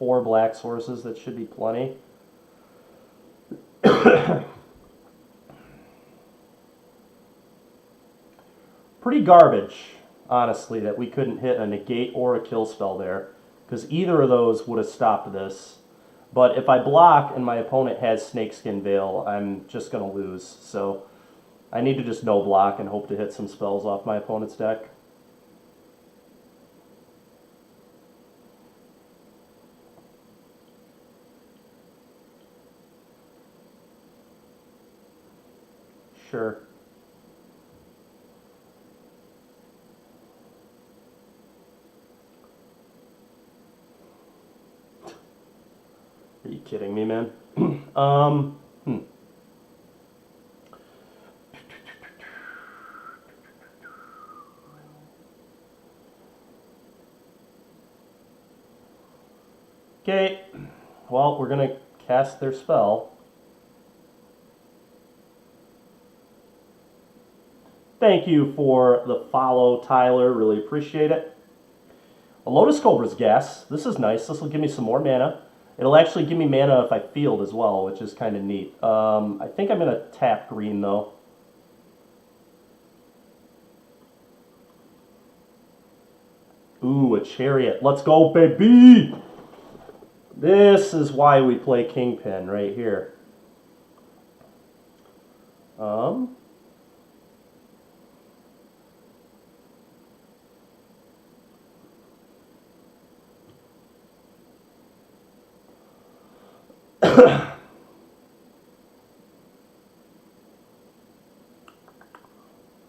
Speaker 1: 4 black sources. That should be plenty. Pretty garbage, honestly, that we couldn't hit a negate or a kill spell there. Because either of those would have stopped this. But if I block and my opponent has Snakeskin Veil, I'm just going to lose. So I need to just no block and hope to hit some spells off my opponent's deck. Sure. Are you kidding me, man? Okay, well, we're going to cast their spell. Thank you for the follow, Tyler. Really appreciate it. A Lotus Cobra's Gas. This is nice. This will give me some more mana. It'll actually give me mana if I field as well, which is kind of neat. I think I'm going to tap green, though. Ooh, a Chariot. Let's go, baby! This is why we play Kingpin right here.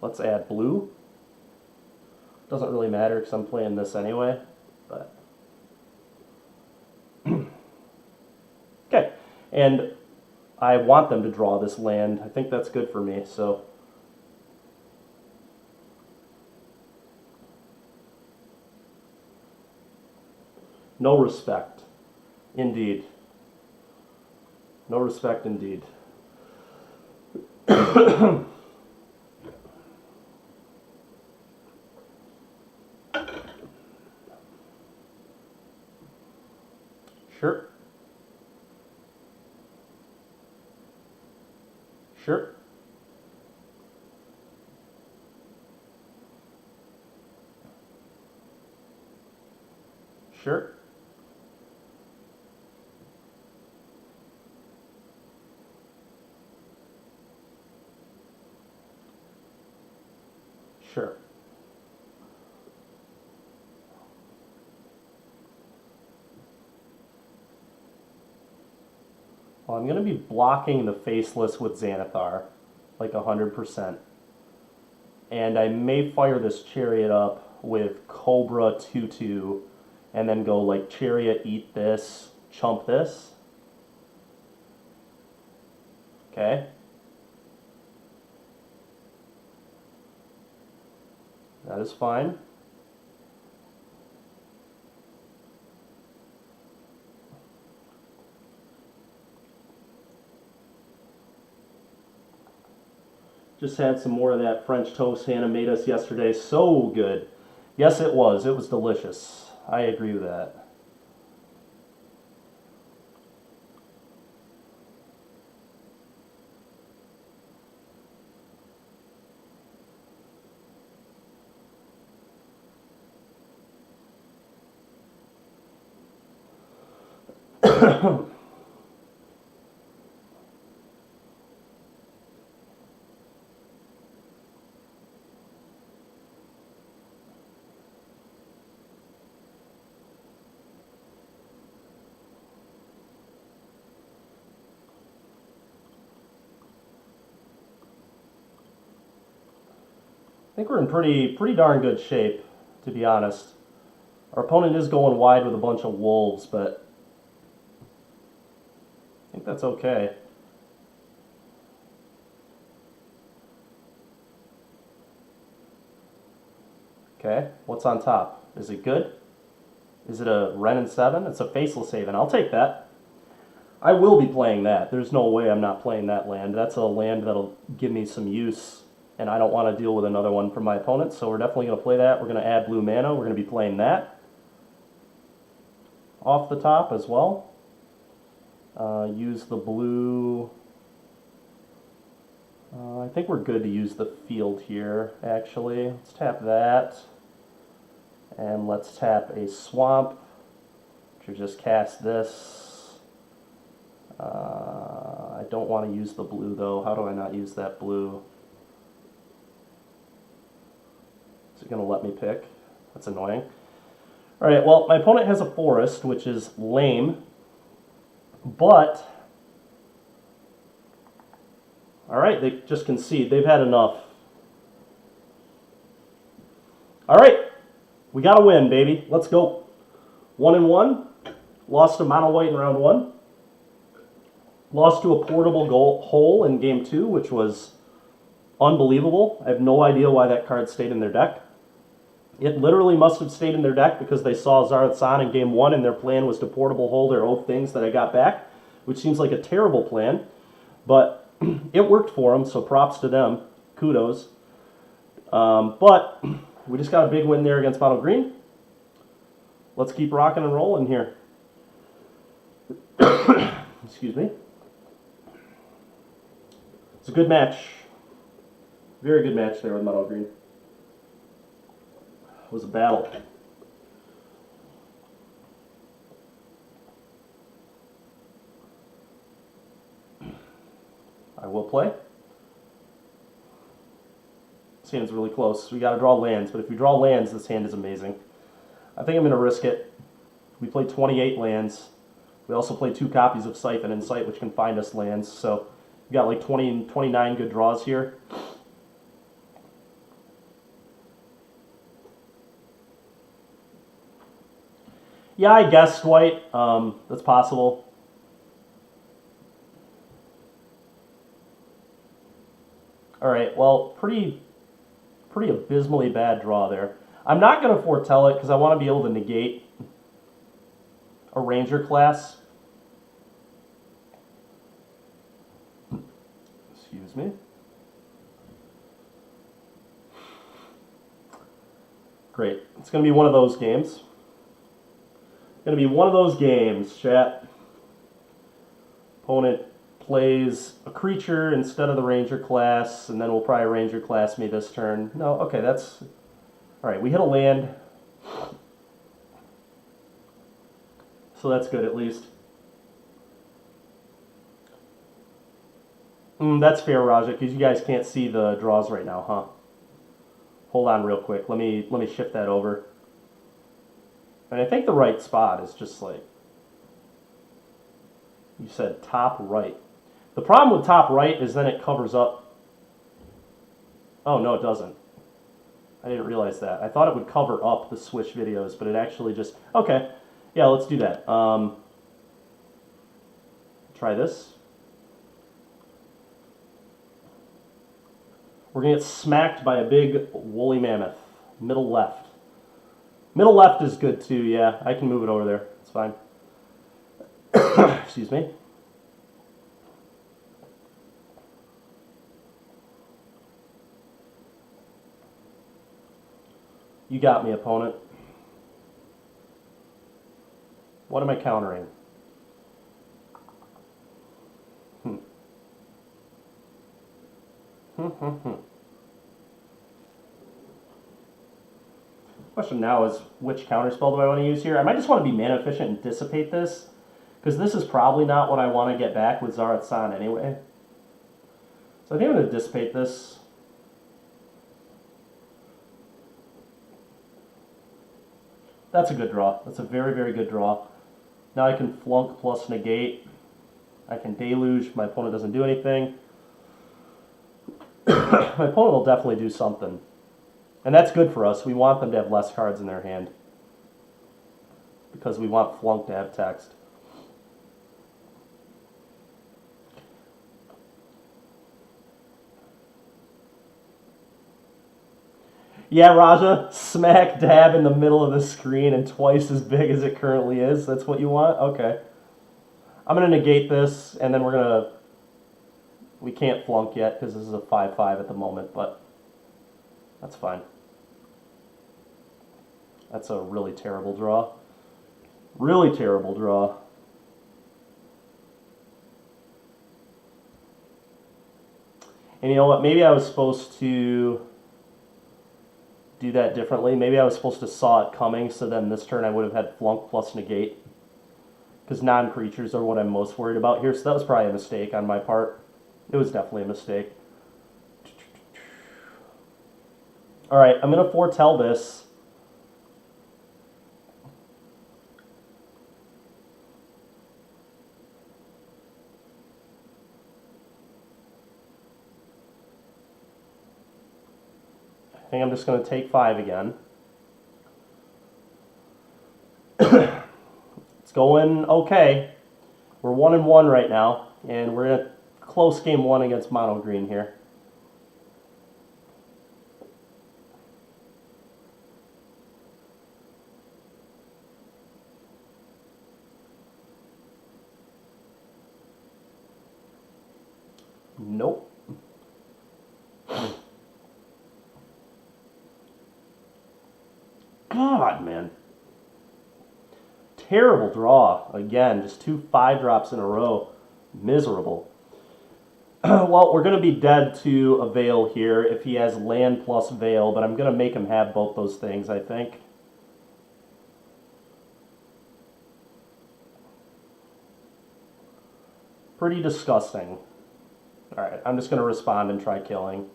Speaker 1: Let's add blue. Doesn't really matter because I'm playing this anyway, but okay. And I want them to draw this land. I think that's good for me, so no respect. Indeed. No respect indeed. Sure. Sure. Sure. Sure. Well, I'm going to be blocking the Faceless with Xanathar, like 100%. And I may fire this Chariot up with Cobra 2/2, and then go like Chariot, eat this, chump this. Okay. That is fine. Just had some more of that French toast Hannah made us yesterday. So good. Yes, it was. It was delicious. I agree with that. I think we're in pretty darn good shape, to be honest. Our opponent is going wide with a bunch of wolves, but I think that's okay. Okay, what's on top? Is it good? Is it a Wrenn and 7? It's a Faceless Haven. I'll take that. I will be playing that. There's no way I'm not playing that land. That's a land that'll give me some use, and I don't want to deal with another one from my opponent, so we're definitely going to play that. We're going to add blue mana. We're going to be playing that off the top as well. Use the blue. I think we're good to use the field here, actually. Let's tap that. And let's tap a swamp, which will just cast this. I don't want to use the blue, though. How do I not use that blue? Is it going to let me pick? That's annoying. All right, well, my opponent has a forest, which is lame. But, all right, they just concede. They've had enough. All right, we got to win, baby. Let's go. 1-1. Lost to Mono White in round 1. Lost to a portable hole in game 2, which was unbelievable. I have no idea why that card stayed in their deck. It literally must have stayed in their deck because they saw Xayth San in game 1 and their plan was to portable hold their old things that I got back, which seems like a terrible plan. But it worked for them, so props to them. Kudos. But we just got a big win there against Mono Green. Let's keep rocking and rolling here. Excuse me. It's a good match. Very good match there with Mono Green. It was a battle. I will play. This hand's really close. We got to draw lands, but if we draw lands, this hand is amazing. I think I'm going to risk it. We played 28 lands. We also play 2 copies of Siphon Insight, which can find us lands. So we got like 20 and 29 good draws here. Yeah, I guessed white. That's possible. All right, well, pretty abysmally bad draw there. I'm not going to foretell it because I want to be able to negate a Ranger class. Excuse me. Great. It's going to be one of those games. Going to be one of those games, chat. Opponent plays a creature instead of the Ranger class, and then we'll probably Ranger class me this turn. No, okay, that's... Alright, we hit a land. So that's good, at least. That's fair, Raja, because you guys can't see the draws right now, huh? Hold on real quick. Let me shift that over. And I think the right spot is just like... You said top right. The problem with top right is then it covers up... Oh, no, it doesn't. I didn't realize that. I thought it would cover up the Swish videos, but it actually just... Okay, yeah, let's do that. Try this. We're going to get smacked by a big woolly mammoth. Middle left. Middle left is good too, yeah. I can move it over there. It's fine. Excuse me. You got me, opponent. What am I countering? Question now is, which counterspell do I want to use here? I might just want to be mana efficient and dissipate this, because this is probably not what I want to get back with Xayth San anyway. So I think I'm going to dissipate this. That's a good draw. That's a very, very good draw. Now I can flunk plus negate. I can deluge. My opponent doesn't do anything. My opponent will definitely do something. And that's good for us. We want them to have less cards in their hand, because we want flunk to have text. Yeah, Raja, smack dab in the middle of the screen and twice as big as it currently is. That's what you want? Okay. I'm going to negate this, and then we're going to... We can't flunk yet because this is a 5/5 at the moment, but that's fine. That's a really terrible draw. Really terrible draw. And you know what? Maybe I was supposed to do that differently. Maybe I was supposed to saw it coming, so then this turn I would have had flunk plus negate. Because non-creatures are what I'm most worried about here, so that was probably a mistake on my part. It was definitely a mistake. Alright, I'm going to foretell this. I think I'm just going to take 5 again. It's going okay. We're 1-1 right now, and we're in a close game 1 against Mono Green here. Nope. God, man. Terrible draw. Again, just 2 5-drops in a row. Miserable. Well, we're going to be dead to a Veil here if he has land plus Veil, but I'm going to make him have both those things, I think. Pretty disgusting. Alright, I'm just going to respond and try killing.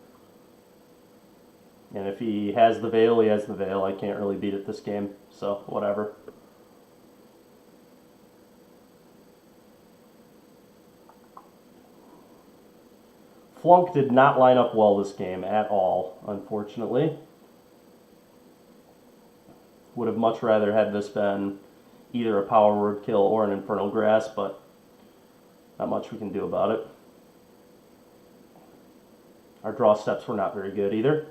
Speaker 1: And if he has the Veil, he has the Veil. I can't really beat it this game, so whatever. Flunk did not line up well this game at all, unfortunately. Would have much rather had this been either a Power Word kill or an Infernal Grasp, but not much we can do about it. Our draw steps were not very good either.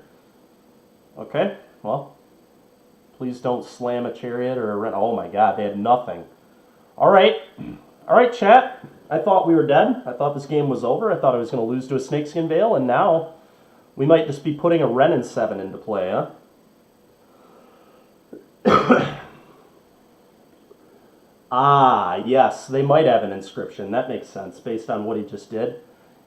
Speaker 1: Okay, well, please don't slam a Chariot or a Ren. Oh my god, they had nothing. Alright, chat. I thought we were dead. I thought this game was over. I thought I was going to lose to a Snakeskin Veil, and now we might just be putting a Ren and 7 into play, huh? Ah, yes, they might have an inscription. That makes sense based on what he just did.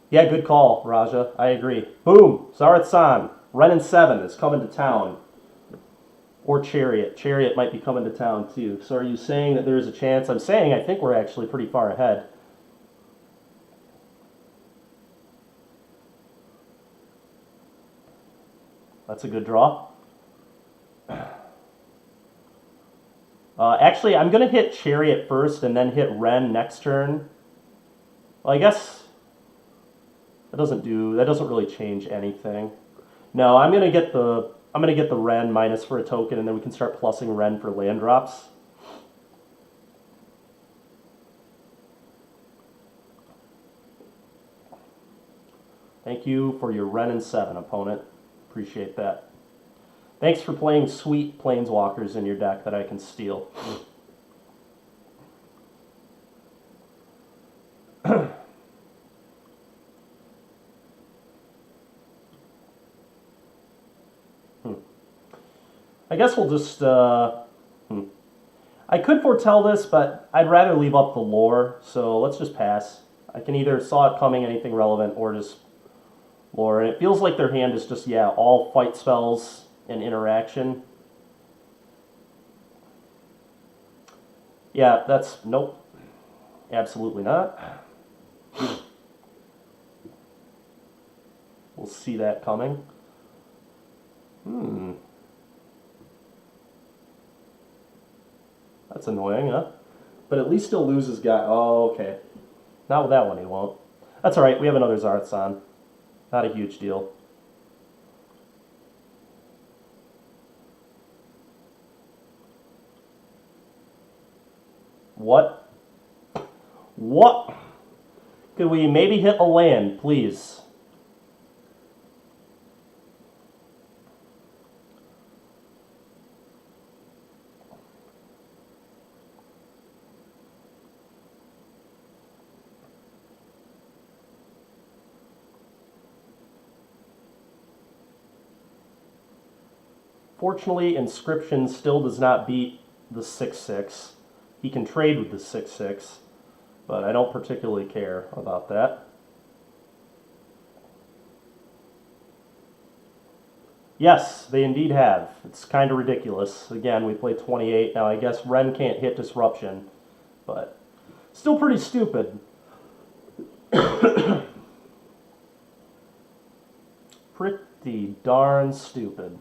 Speaker 1: Yeah, good call, Raja. I agree. Boom! Zarath-San. Ren and 7 is coming to town. Or Chariot. Chariot might be coming to town, too. So are you saying that there's a chance? I'm saying I think we're actually pretty far ahead. That's a good draw. Actually, I'm going to hit Chariot first and then hit Ren next turn. Well, I guess that doesn't really change anything. No, I'm going to get the Ren minus for a token, and then we can start plussing Ren for land drops. Thank you for your Ren and 7, opponent. Appreciate that. Thanks for playing sweet Planeswalkers in your deck that I can steal. I guess we'll just... I could foretell this, but I'd rather leave up the lore, so let's just pass. I can either saw it coming, anything relevant, or just lore. And it feels like their hand is just, yeah, all fight spells and interaction. Yeah, that's... Nope. Absolutely not. We'll see that coming. That's annoying, huh? But at least he'll lose his guy. Oh, okay. Not with that one, he won't. That's alright, we have another Zarath-San. Not a huge deal. What? What? Could we maybe hit a land, please? Fortunately, Inscription still does not beat the 6/6. He can trade with the 6/6, but I don't particularly care about that. Yes, they indeed have. It's kind of ridiculous. Again, we play 28. Now, I guess Ren can't hit Disruption, but still pretty stupid. Pretty darn stupid.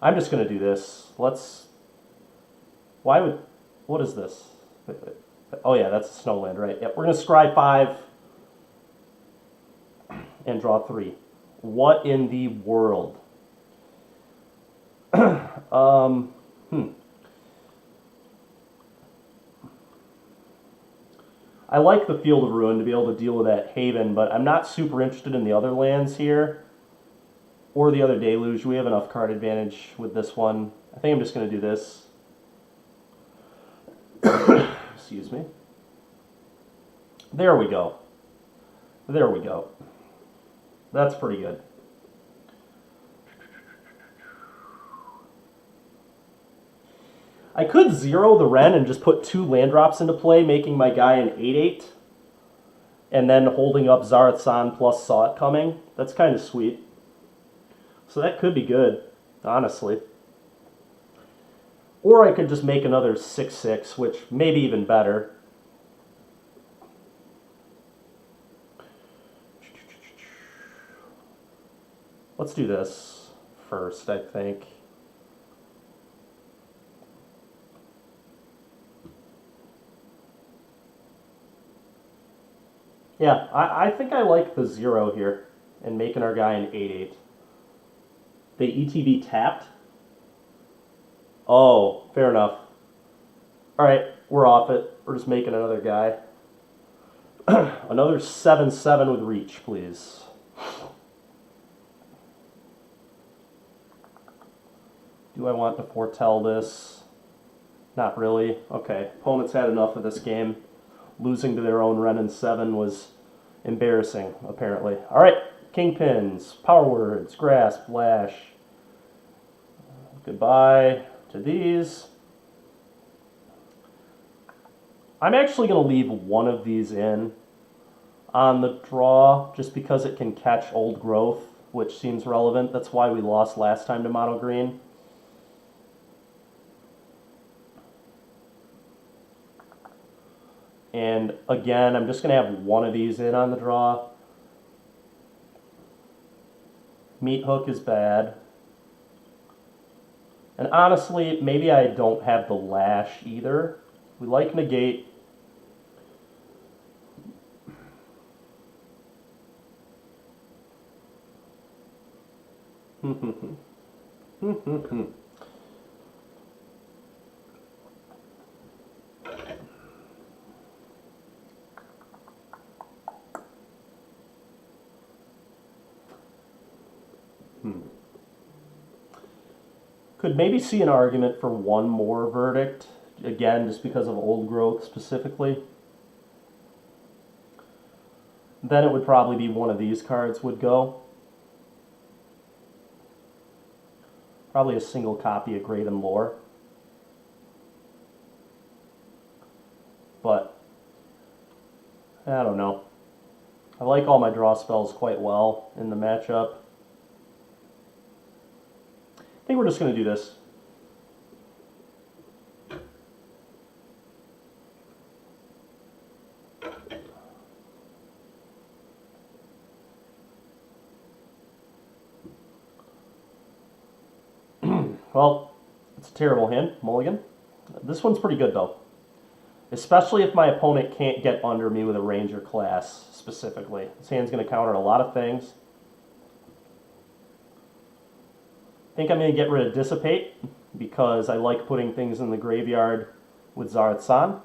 Speaker 1: I'm just going to do this. Let's... Why would... What is this? Oh yeah, that's a Snowland, right? Yep, we're going to scry 5 and draw 3. What in the world? I like the Field of Ruin to be able to deal with that Haven, but I'm not super interested in the other lands here. Or the other Deluge. We have enough card advantage with this one. I think I'm just going to do this. Excuse me. There we go. There we go. That's pretty good. I could zero the Ren and just put 2 land drops into play, making my guy an 8/8, and then holding up Zareth-San plus Saw It Coming. That's kind of sweet. So that could be good, honestly. Or I could just make another 6/6, which may be even better. Let's do this first, I think. Yeah, I think I like the 0 here and making our guy an 8/8. They ETB tapped? Oh, fair enough. Alright, we're off it. We're just making another guy. Another 7/7 with reach, please. Do I want to foretell this? Not really. Okay, opponents had enough of this game. Losing to their own Ren and 7 was embarrassing, apparently. Alright, Kingpins, Power Words, Grasp, Lash. Goodbye to these. I'm actually going to leave one of these in on the draw just because it can catch Old Growth, which seems relevant. That's why we lost last time to Mono Green. And again, I'm just going to have one of these in on the draw. Meat Hook is bad. And honestly, maybe I don't have the Lash either. We like Negate. Could maybe see an argument for one more verdict, again, just because of Old Growth specifically. Then it would probably be one of these cards would go. Probably a single copy of Graven Lore. But, I don't know. I like all my draw spells quite well in the matchup. I think we're just going to do this. Well, it's a terrible hand, Mulligan. This one's pretty good, though. Especially if my opponent can't get under me with a Ranger class, specifically. This hand's going to counter a lot of things. I think I'm going to get rid of Dissipate, because I like putting things in the graveyard with Zareth-San.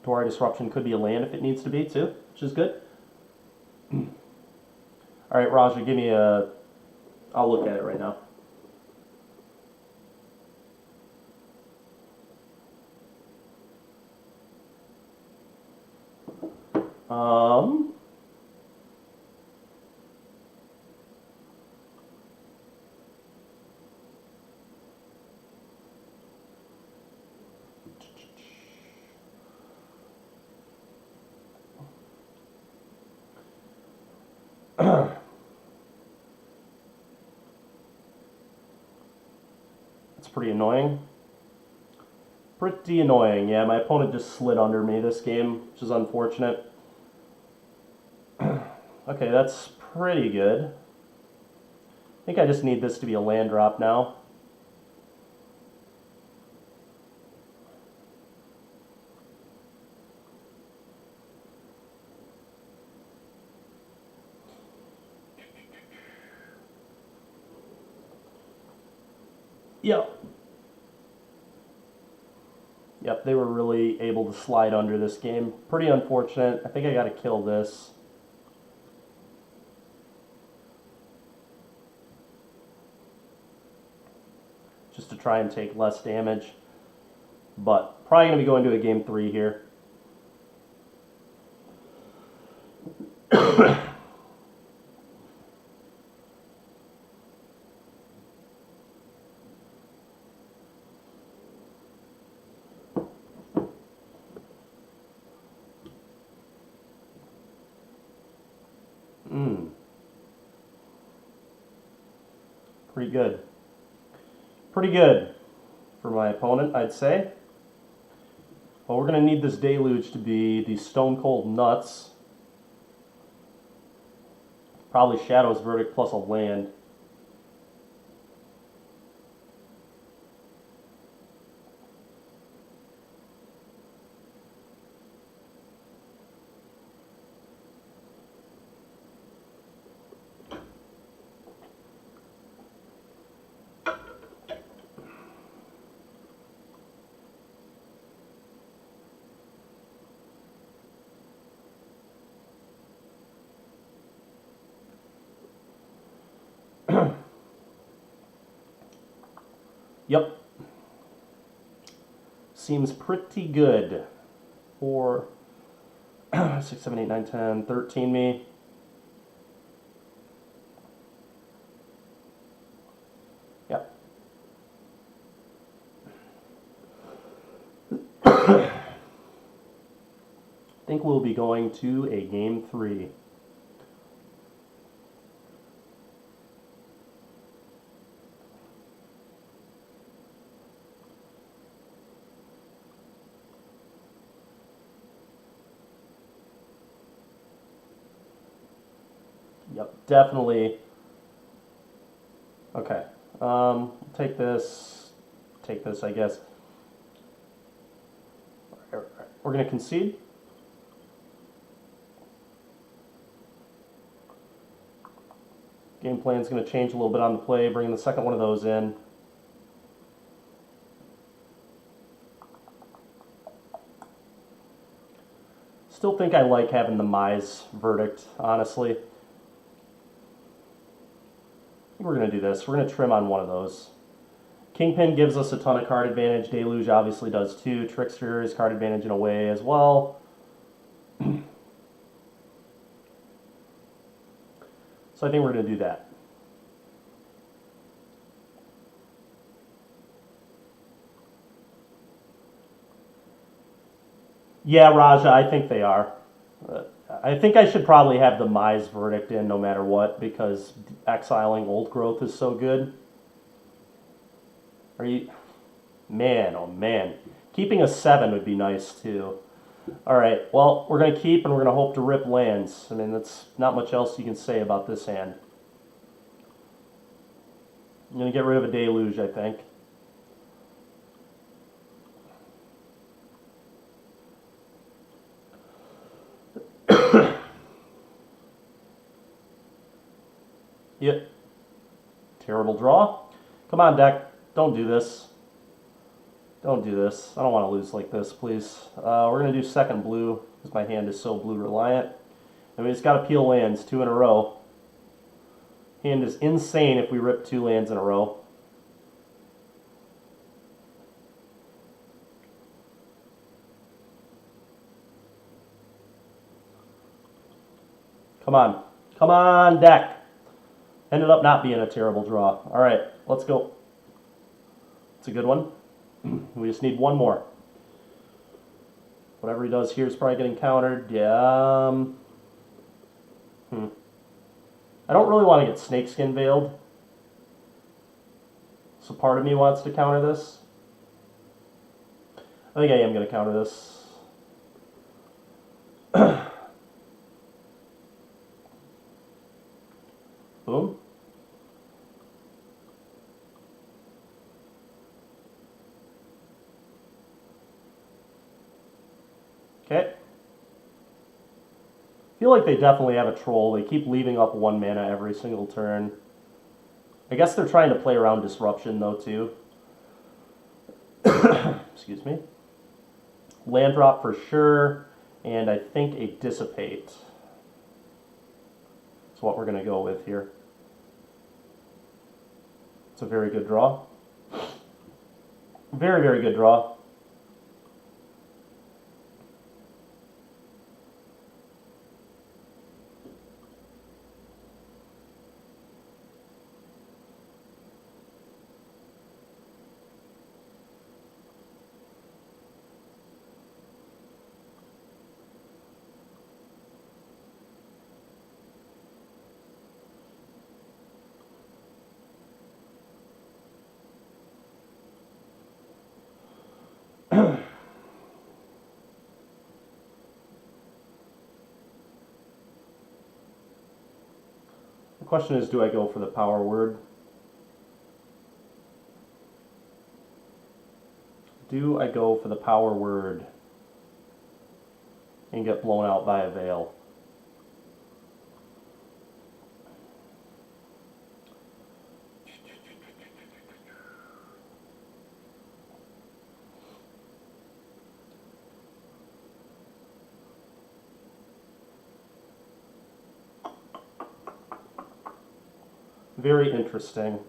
Speaker 1: Tori Disruption could be a land if it needs to be, too, which is good. All right, Raja, give me a... I'll look at it right now. It's pretty annoying. Pretty annoying, yeah. My opponent just slid under me this game, which is unfortunate. Okay, that's pretty good. I think I just need this to be a land drop now. Yep, they were really able to slide under this game. Pretty unfortunate. I think I got to kill this. Just to try and take less damage. but probably going to be going to a game 3 here. Pretty good. Pretty good for my opponent, I'd say. Well, we're going to need this Deluge to be the Stone Cold Nuts. Probably Shadow's Verdict plus a land. Yep. Seems pretty good. 4, 6, 7, 8, 9, 10, 13 me. Yep. I think we'll be going to a game 3. Yep, definitely. Okay. Take this, I guess. We're going to concede. Game plan is going to change a little bit on the play, bringing the second one of those in. Still think I like having the Mize Verdict, honestly. We're going to do this. We're going to trim on one of those. Kingpin gives us a ton of card advantage. Deluge obviously does too. Trickster is card advantage in a way as well. So I think we're going to do that. Yeah, Raja, I think they are. I think I should probably have the Mize Verdict in no matter what because exiling Old Growth is so good. Are you... Man, oh man. Keeping a 7 would be nice too. Alright, well, we're going to keep and we're going to hope to rip lands. I mean, that's not much else you can say about this hand. I'm going to get rid of a Deluge, I think. Yep. Terrible draw. Come on, deck. Don't do this. Don't do this. I don't want to lose like this, please. We're going to do second blue because my hand is so blue reliant. And we just got to peel lands 2 in a row. Hand is insane if we rip 2 lands in a row. Come on. Come on, deck. Ended up not being a terrible draw. All right, let's go. It's a good one. We just need one more. Whatever he does here is probably getting countered. Yeah. I don't really want to get Snakeskin Veiled. So part of me wants to counter this. I think I am going to counter this. Boom. Okay. I feel like they definitely have a troll. They keep leaving up 1 mana every single turn. I guess they're trying to play around Disruption, though, too. Excuse me. Land drop for sure, and I think a Dissipate. That's what we're going to go with here. It's a very good draw. Very, very good draw. question is, do I go for the power word? Do I go for the power word and get blown out by a veil? Very interesting.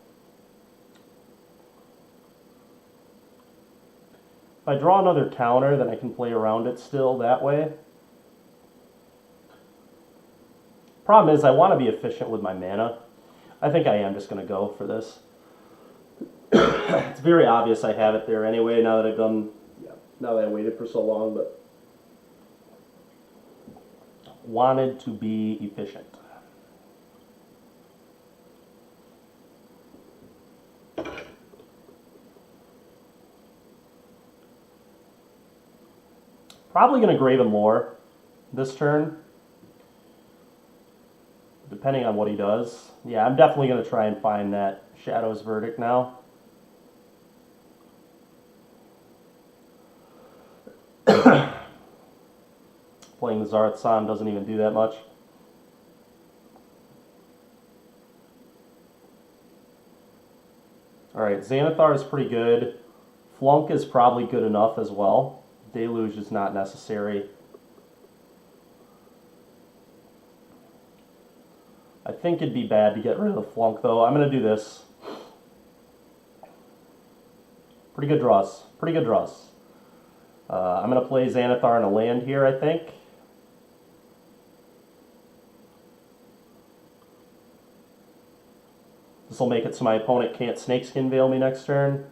Speaker 1: If I draw another counter, then I can play around it still that way. Problem is, I want to be efficient with my mana. I think I am just going to go for this. It's very obvious I have it there anyway, now that now that I waited for so long, but wanted to be efficient. Probably going to Graven Lore this turn, depending on what he does. Yeah, I'm definitely going to try and find that Shadow's Verdict now. Playing the Zarth-San doesn't even do that much. Alright, Xanathar is pretty good. Flunk is probably good enough as well. Deluge is not necessary. I think it'd be bad to get rid of the Flunk, though. I'm going to do this. Pretty good draws. Pretty good draws. I'm going to play Xanathar in a land here, I think. This will make it so my opponent can't Snakeskin Veil me next turn.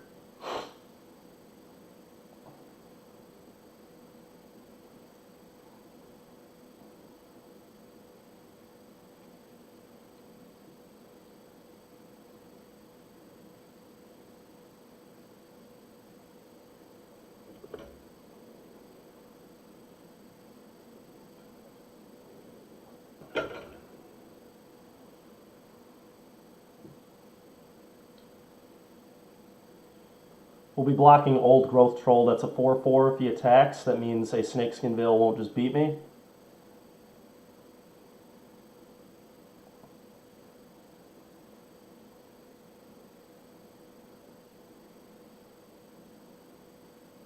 Speaker 1: We'll be blocking Old Growth Troll. That's a 4/4 if he attacks. That means a Snakeskin Veil won't just beat me.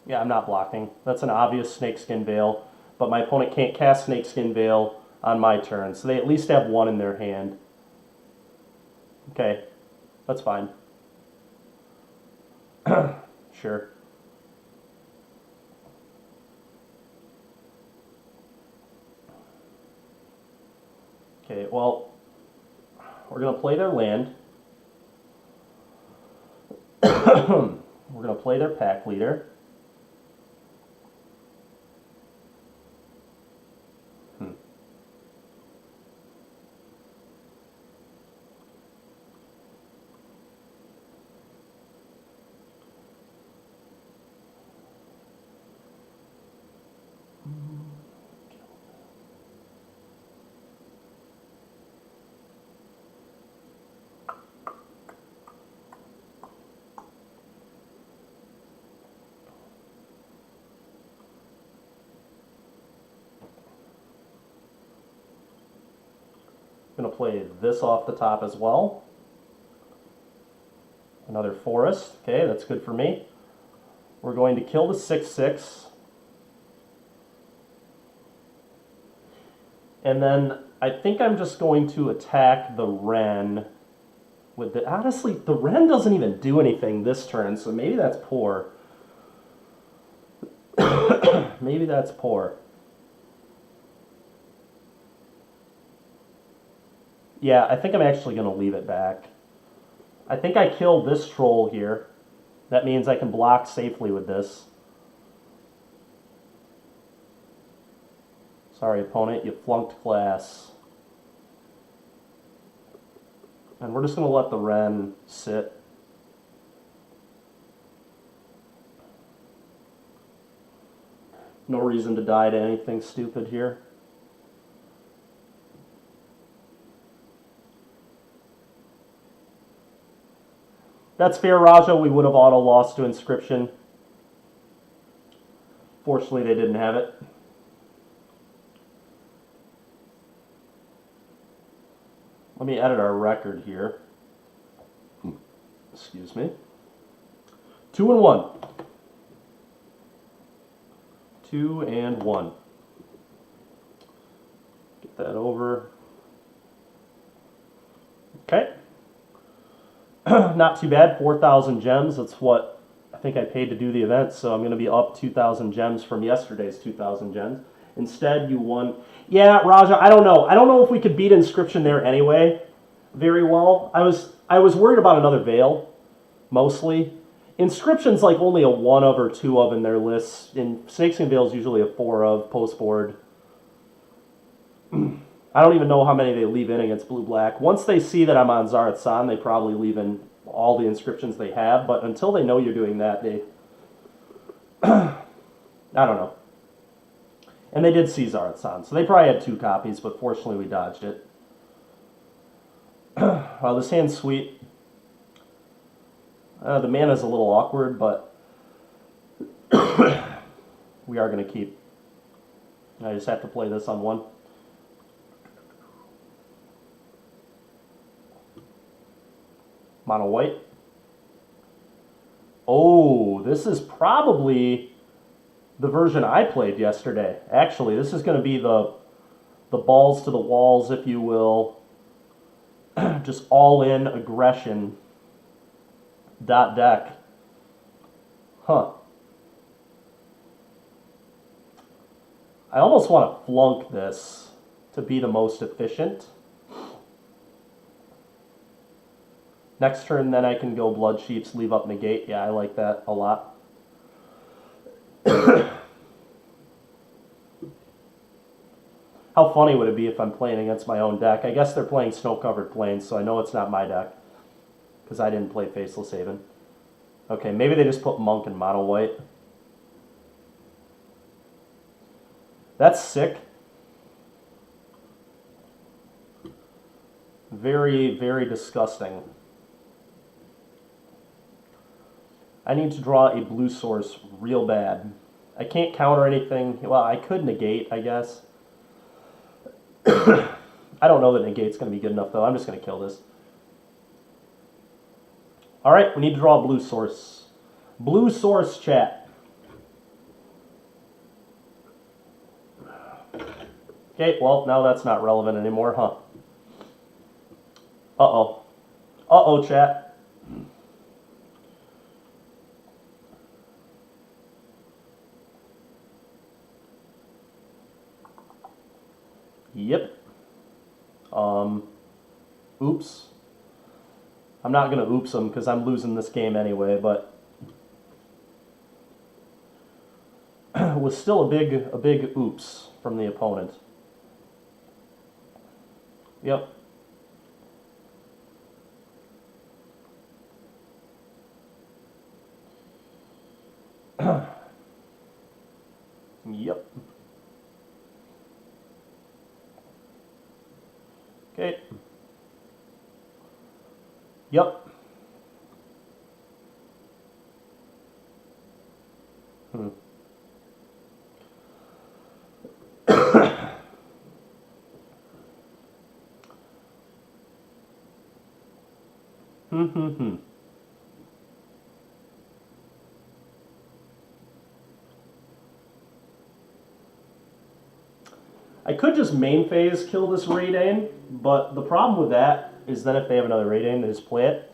Speaker 1: Yeah, I'm not blocking. That's an obvious Snakeskin Veil, but my opponent can't cast Snakeskin Veil on my turn, so they at least have one in their hand. Okay, that's fine. Sure. Okay, well, we're going to play their land. We're going to play their pack leader. Going to play this off the top as well. Another forest. Okay, that's good for me. We're going to kill the 6/6. And then I think I'm just going to attack the Wrenn with the... Honestly, the Wrenn doesn't even do anything this turn, so maybe that's poor. Maybe that's poor. Yeah, I think I'm actually going to leave it back. I think I kill this troll here. That means I can block safely with this. Sorry, opponent, you flunked class. And we're just going to let the Wrenn sit. No reason to die to anything stupid here. That's fair, Raja. We would have auto lost to Inscription. Fortunately, they didn't have it. Let me edit our record here. Excuse me. 2-1. 2-1. Get that over. Okay. Not too bad. 4,000 gems. That's what I think I paid to do the event. So I'm going to be up 2,000 gems from yesterday's 2,000 gems. Instead, you won. Yeah, Raja, I don't know. I don't know if we could beat Inscription there anyway very well. I was worried about another Veil, mostly. Inscription's like only a 1 of or 2 of in their lists. In Snakes and Veil's usually a 4 of post-board. I don't even know how many they leave in against Blue-Black. Once they see that I'm on Zaratsan, they probably leave in all the inscriptions they have. But until they know you're doing that, they... I don't know. And they did see Zaratsan, so they probably had 2 copies, but fortunately we dodged it. Well, this hand's sweet. The mana's a little awkward, but we are going to keep. I just have to play this on 1. Mono white. Oh, this is probably the version I played yesterday. Actually, this is going to be the balls to the walls, if you will. Just all-in aggression deck. Huh. I almost want to flunk this to be the most efficient. Next turn, then I can go Blood Chiefs, leave up Negate. Yeah, I like that a lot. How funny would it be if I'm playing against my own deck? I guess they're playing Snow-Covered Plains, so I know it's not my deck. Because I didn't play Faceless Haven. Okay, maybe they just put Monk in mono white. That's sick. Very, very disgusting. I need to draw a blue source real bad. I can't counter anything. Well, I could negate, I guess. I don't know that negate's going to be good enough, though. I'm just going to kill this. All right, we need to draw a blue source. Blue source, chat. Okay, well, now that's not relevant anymore, huh? Uh-oh. Uh-oh, chat. Yep. Oops. I'm not going to oops them because I'm losing this game anyway, but it was still a big oops from the opponent. Yep. Yep. Okay. Yep. I could just main phase kill this Raidane, but the problem with that is then if they have another Raidane, they just play it.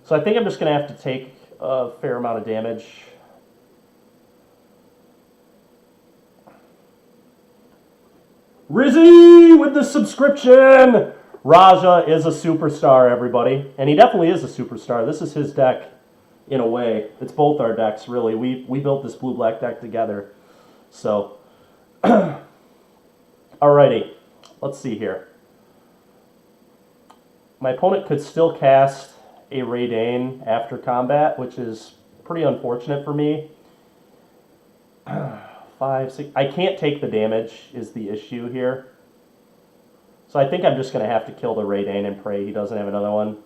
Speaker 1: So I think I'm just going to have to take a fair amount of damage. Rizzy with the subscription! Raja is a superstar, everybody. And he definitely is a superstar. This is his deck, in a way. It's both our decks, really. We built this blue-black deck together. So, alrighty. Let's see here. My opponent could still cast a Raidane after combat, which is pretty unfortunate for me. 5, 6... I can't take the damage is the issue here. So I think I'm just going to have to kill the Raidane and pray he doesn't have another one.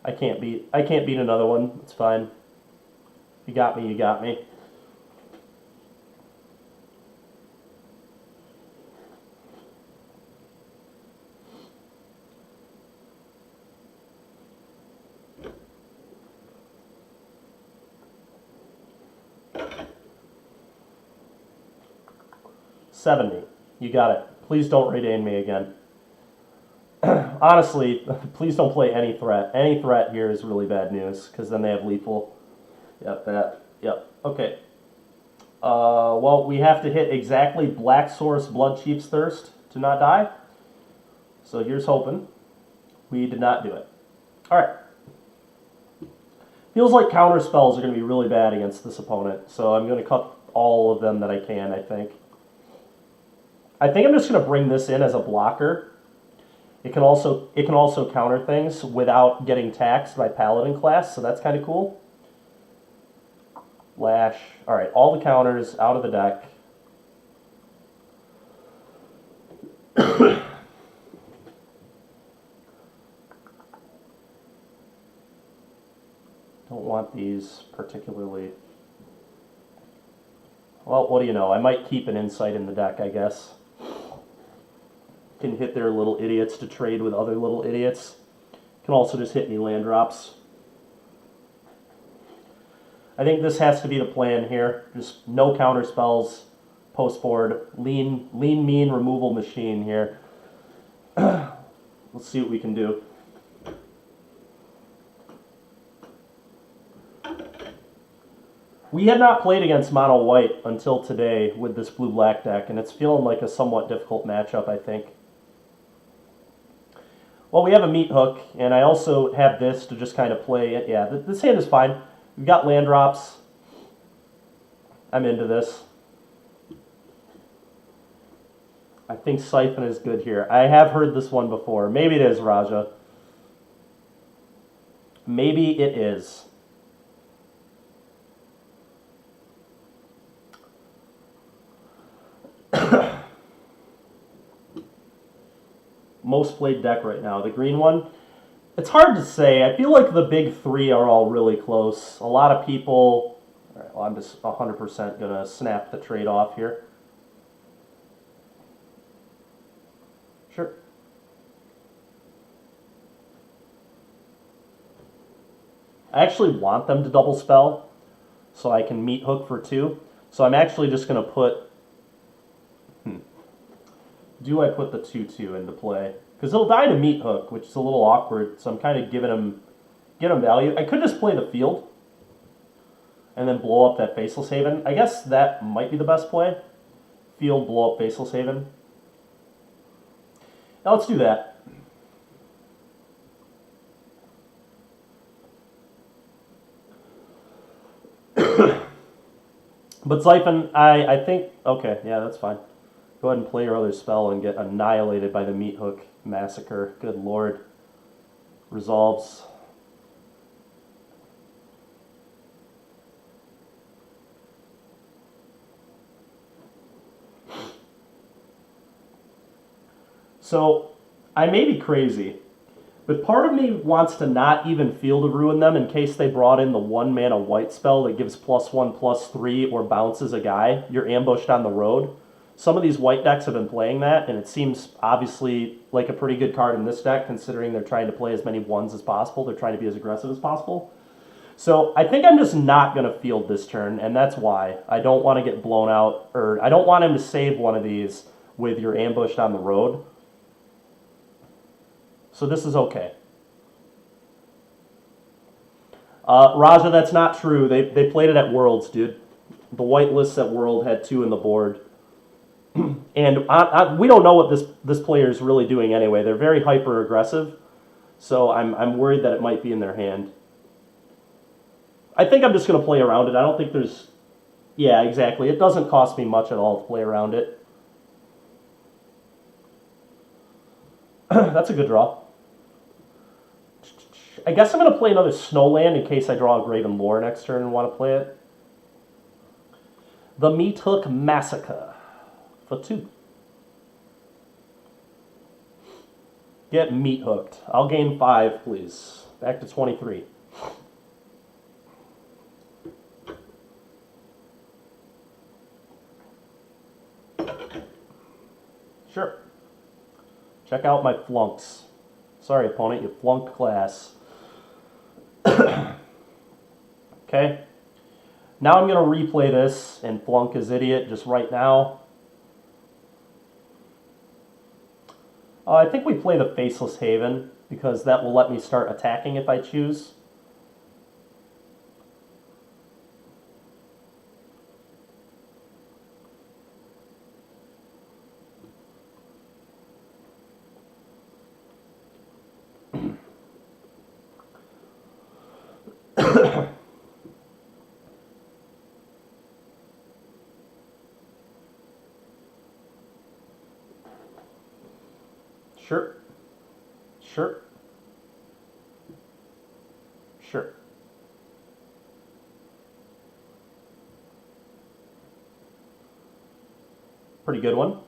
Speaker 1: I can't beat another one. It's fine. You got me, you got me. $70. You got it. Please don't redain me again. Honestly, please don't play any threat. Any threat here is really bad news, because then they have lethal. Yep, that. Yep. Okay. Well, we have to hit exactly Black Source Blood Chief's Thirst to not die. So here's hoping. We did not do it. Alright. Feels like counter spells are going to be really bad against this opponent, so I'm going to cut all of them that I can, I think. I think I'm just going to bring this in as a blocker. It can also counter things without getting taxed by Paladin class, so that's kind of cool. Lash. All right, all the counters out of the deck. Don't want these particularly. Well, what do you know? I might keep an insight in the deck, I guess. Can hit their little idiots to trade with other little idiots. Can also just hit me land drops. I think this has to be the plan here. Just no counter spells, post board, lean mean removal machine here. Let's see what we can do. We had not played against mono white until today with this blue black deck, and it's feeling like a somewhat difficult matchup, I think. Well, we have a meat hook, and I also have this to just kind of play it. Yeah, this hand is fine. We've got land drops. I'm into this. I think Siphon is good here. I have heard this one before. Maybe it is, Raja. Maybe it is. Most played deck right now. The green one, it's hard to say. I feel like the big three are all really close. A lot of people, all right, well, I'm just 100% going to snap the trade off here. Sure. I actually want them to double spell so I can meat hook for 2. So I'm actually just going to put, do I put the 2/2 into play? Because it'll die to meat hook, which is a little awkward, so I'm kind of giving him value. I could just play the field and then blow up that Faceless Haven. I guess that might be the best play. Field, blow up Faceless Haven. Now let's do that. But Siphon, I think, okay, yeah, that's fine. Go ahead and play your other spell and get annihilated by the meat hook massacre. Good lord. Resolves. So, I may be crazy, but part of me wants to not even Field of Ruin them in case they brought in the 1-mana white spell that gives +1/+3 or bounces a guy. You're ambushed on the road. Some of these white decks have been playing that, and it seems obviously like a pretty good card in this deck, considering they're trying to play as many 1s as possible. They're trying to be as aggressive as possible. So I think I'm just not going to field this turn, and that's why. I don't want to get blown out, or I don't want him to save one of these with your ambushed on the road. So this is okay. Raja, that's not true. They played it at Worlds, dude. The white lists at World had 2 in the board. And we don't know what this player is really doing anyway. They're very hyper aggressive, so I'm worried that it might be in their hand. I think I'm just going to play around it. I don't think there's, yeah, exactly. It doesn't cost me much at all to play around it. That's a good draw. I guess I'm going to play another Snowland in case I draw a Graven Lore next turn and want to play it. The Meat Hook Massacre. For 2. Get meat hooked. I'll gain 5, please. Back to 23. Sure. Check out my flunks. Sorry, opponent, you flunked class. Okay. Now I'm going to replay this and flunk his idiot just right now. I think we play the Faceless Haven because that will let me start attacking if I choose. Sure. Sure. Sure. Pretty good one.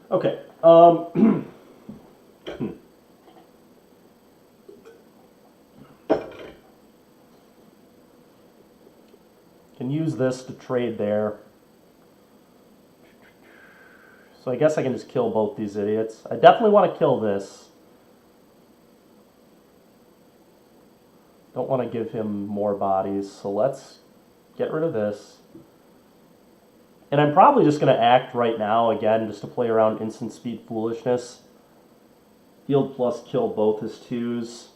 Speaker 1: Okay. Can use this to trade there. So I guess I can just kill both these idiots. I definitely want to kill this. Don't want to give him more bodies, so let's get rid of this. And I'm probably just going to act right now, again, just to play around instant speed foolishness. Field plus kill both his 2s.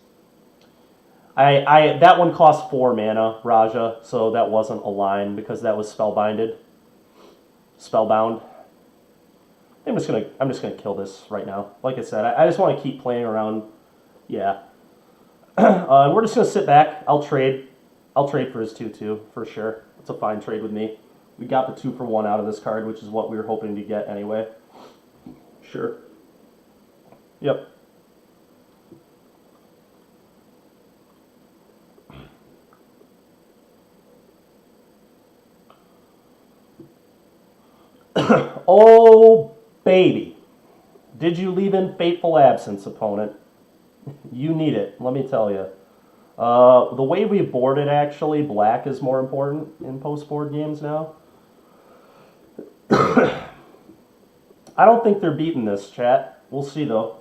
Speaker 1: That one cost 4 mana, Raja, so that wasn't a line because that was spellbinded. Spellbound. I'm just gonna kill this right now. Like I said, I just want to keep playing around. Yeah. We're just gonna sit back. I'll trade for his 2/2 for sure. It's a fine trade with me. We got the 2-for-1 out of this card, which is what we were hoping to get anyway. Sure. Yep. Oh, baby. Did you leave in Fateful Absence, opponent? You need it, let me tell you. The way we board it, actually, black is more important in post-board games now. I don't think they're beating this, chat. We'll see, though.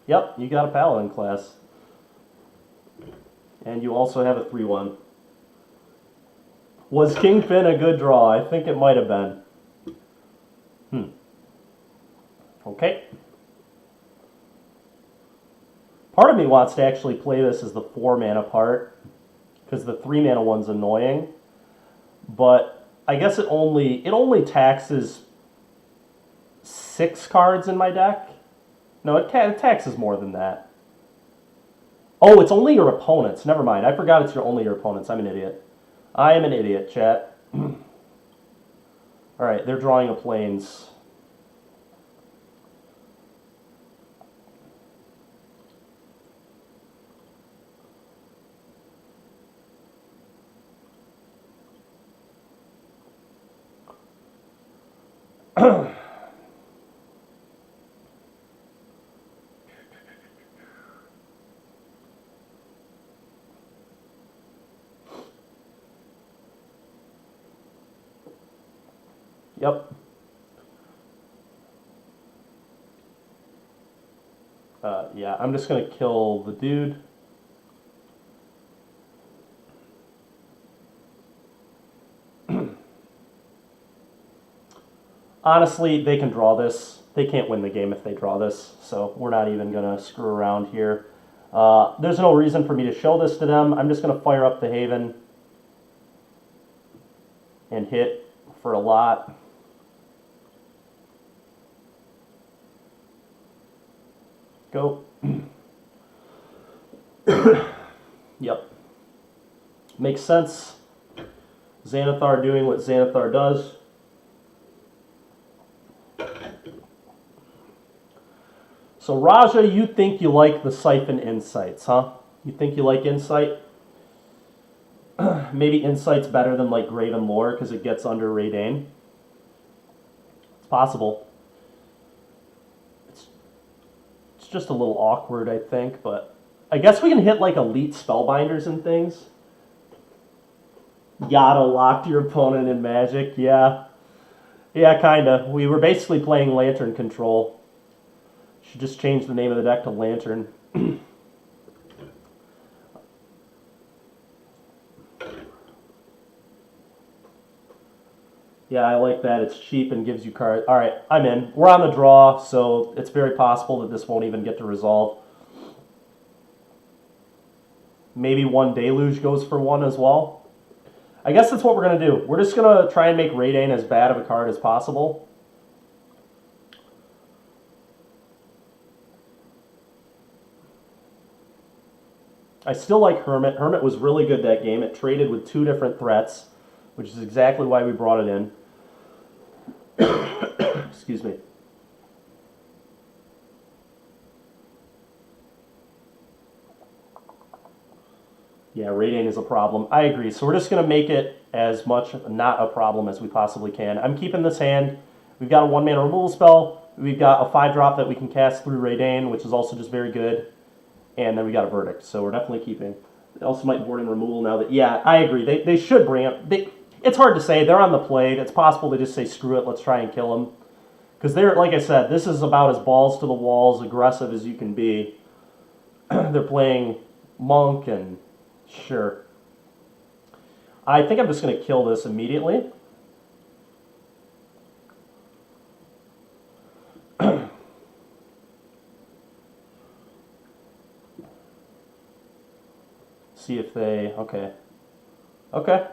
Speaker 1: Yep, you got a Paladin class. And you also have a 3/1. Was Kingpin a good draw? I think it might have been. Okay. Part of me wants to actually play this as the 4-mana part, because the 3-mana one's annoying. But I guess it only taxes 6 cards in my deck. No, it taxes more than that. Oh, it's only your opponents. Never mind. I forgot it's only your opponents. I'm an idiot. I am an idiot, chat. Alright, they're drawing a Plains. Yep. Yeah, I'm just going to kill the dude. Honestly, they can draw this. They can't win the game if they draw this, so we're not even going to screw around here. There's no reason for me to show this to them. I'm just going to fire up the Haven and hit for a lot. Go. Yep. Makes sense. Xanathar doing what Xanathar does. So Raja, you think you like the Siphon Insights, huh? You think you like Insight? Maybe Insight's better than like Graven Lore because it gets under Raidane. possible. It's just a little awkward, I think, but I guess we can hit like elite spellbinders and things. Yato locked your opponent in Magic, yeah. Yeah, kinda. We were basically playing Lantern Control. Should just change the name of the deck to Lantern. Yeah, I like that. It's cheap and gives you cards. All right, I'm in. We're on the draw, so it's very possible that this won't even get to resolve. Maybe one Deluge goes for one as well. I guess that's what we're going to do. We're just going to try and make Raydane as bad of a card as possible. I still like Hermit. Hermit was really good that game. It traded with 2 different threats, which is exactly why we brought it in. Excuse me. Yeah, Raydane is a problem. I agree. So we're just going to make it as much not a problem as we possibly can. I'm keeping this hand. We've got a 1-mana removal spell. We've got a 5-drop that we can cast through Raydane, which is also just very good. And then we got a Verdict, so we're definitely keeping. They also might board in removal now that... Yeah, I agree. They should bring it. It's hard to say. They're on the plate. It's possible they just say, screw it, let's try and kill them. Because they're, like I said, this is about as balls to the walls, aggressive as you can be. They're playing Monk and... Sure. I think I'm just going to kill this immediately. See if they... Okay. Okay.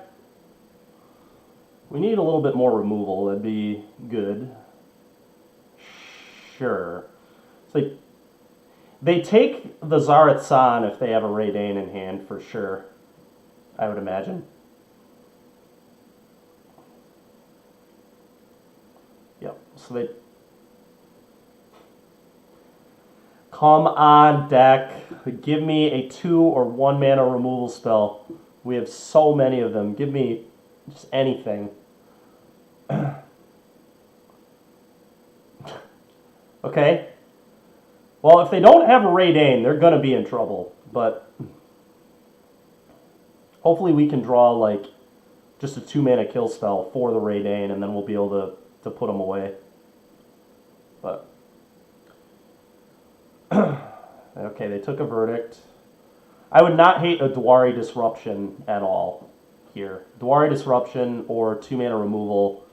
Speaker 1: We need a little bit more removal. That'd be good. Sure. So they take the Zaratsan if they have a Raydane in hand, for sure. I would imagine. Yep. So they... Come on, deck. Give me a 2 or 1 mana removal spell. We have so many of them. Give me just anything. Okay. Well, if they don't have a Raydane, they're going to be in trouble. But hopefully we can draw like just a 2-mana kill spell for the Raydane, and then we'll be able to put them away. But okay, they took a Verdict. I would not hate a Dwari Disruption at all here. Dwari Disruption or 2-mana removal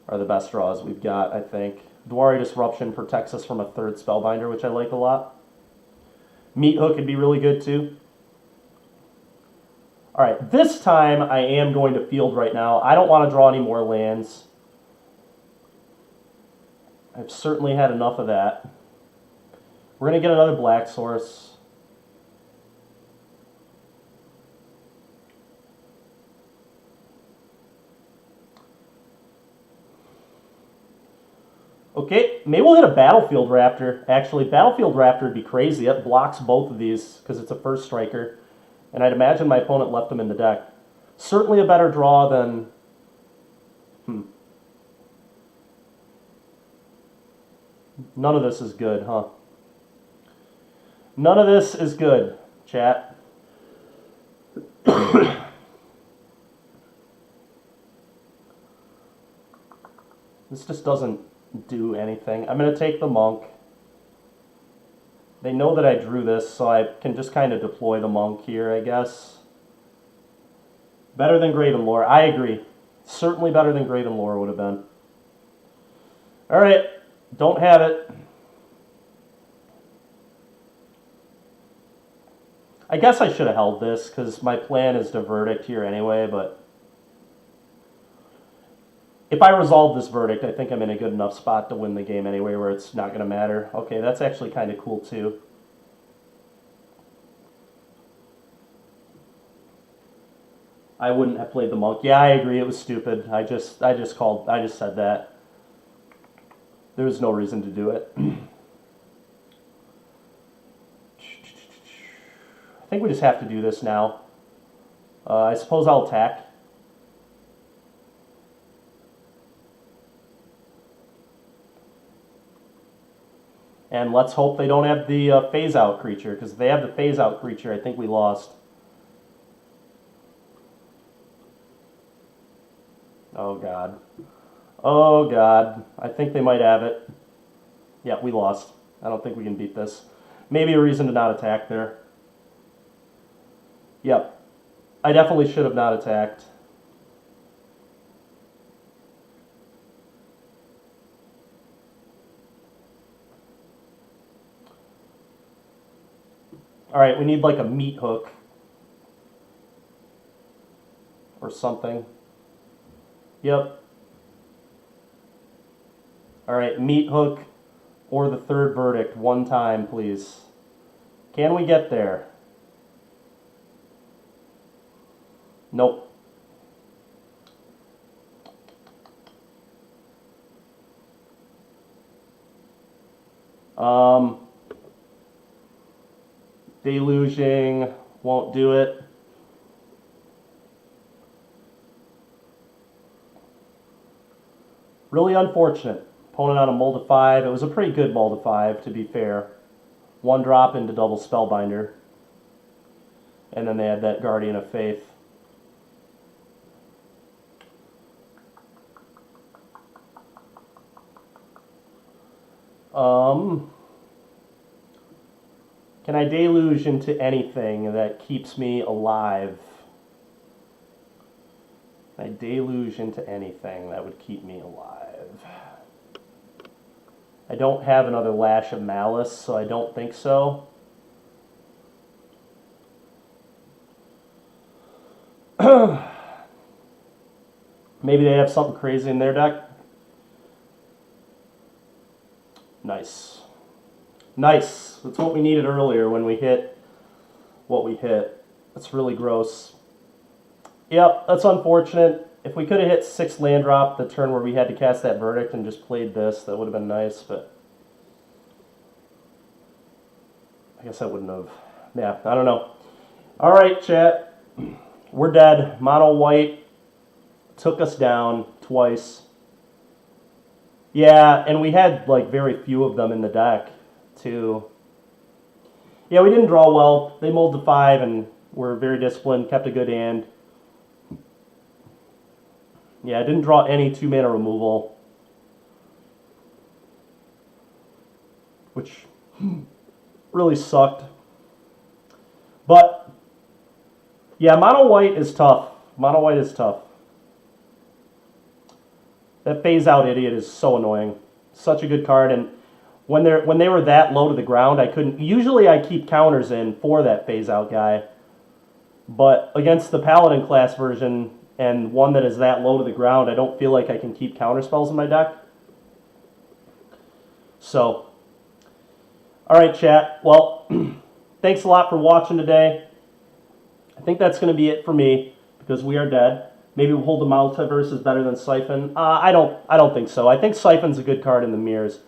Speaker 1: are the best draws we've got, I think. Dwari Disruption protects us from a 3rd Spellbinder, which I like a lot. Meat Hook would be really good too. Alright, this time I am going to field right now. I don't want to draw any more lands. I've certainly had enough of that. We're going to get another black source. Okay, maybe we'll hit a Battlefield Raptor. Actually, Battlefield Raptor would be crazy. It blocks both of these because it's a 1st striker. And I'd imagine my opponent left them in the deck. Certainly a better draw than... None of this is good, huh? None of this is good, chat. This just doesn't do anything. I'm going to take the Monk. They know that I drew this, so I can just kind of deploy the Monk here, I guess. Better than Gravenlore. I agree. Certainly better than Gravenlore would have been. Alright. Don't have it. I guess I should have held this, because my plan is to Verdict here anyway, but... If I resolve this Verdict, I think I'm in a good enough spot to win the game anyway, where it's not going to matter. Okay, that's actually kind of cool too. I wouldn't have played the Monk. Yeah, I agree. It was stupid. I just said that. There was no reason to do it. I think we just have to do this now. I suppose I'll attack. And let's hope they don't have the phase-out creature, because if they have the phase-out creature, I think we lost. Oh, God. Oh, God. I think they might have it. Yeah, we lost. I don't think we can beat this. Maybe a reason to not attack there. Yep. I definitely should have not attacked. Alright, we need like a meat hook. Or something. Yep. Alright, meat hook or the third verdict. One time, please. Can we get there? Nope. Deluging won't do it. Really unfortunate. Opponent on a mold of 5. It was a pretty good mold of 5, to be fair. 1 drop into double Spellbinder. And then they had that Guardian of Faith. Can I deluge into anything that keeps me alive? Can I deluge into anything that would keep me alive? I don't have another Lash of Malice, so I don't think so. Maybe they have something crazy in their deck. Nice. Nice. That's what we needed earlier when we hit what we hit. That's really gross. Yep, that's unfortunate. If we could have hit 6 land drop the turn where we had to cast that verdict and just played this, that would have been nice, but I guess I wouldn't have. Yeah, I don't know. All right, chat. We're dead. Mono white took us down twice. Yeah, and we had like very few of them in the deck too. Yeah, we didn't draw well. They molded 5 and were very disciplined, kept a good hand. Yeah, I didn't draw any 2-mana removal, which really sucked. But yeah, mono white is tough. Mono white is tough. That phase out idiot is so annoying. Such a good card, and when they were that low to the ground, I couldn't. Usually, I keep counters in for that phase out guy, but against the Paladin class version and one that is that low to the ground, I don't feel like I can keep counter spells in my deck. So, all right, chat. Well, thanks a lot for watching today. I think that's going to be it for me because we are dead. Maybe we'll hold the Multiverse is better than Siphon. I don't think so. I think Siphon's a good card in the mirrors,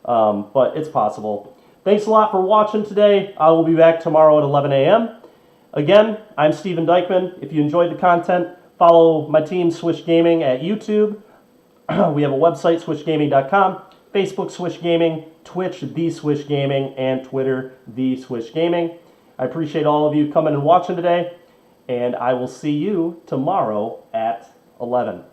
Speaker 1: but it's possible. Thanks a lot for watching today. I will be back tomorrow at 11 a.m. Again, I'm Steven Dykman. If you enjoyed the content, follow my team, Swish Gaming, at YouTube. We have a website, swishgaming.com, Facebook, Swish Gaming, Twitch, The Swish Gaming, and Twitter, The Swish Gaming. I appreciate all of you coming and watching today, and I will see you tomorrow at 11.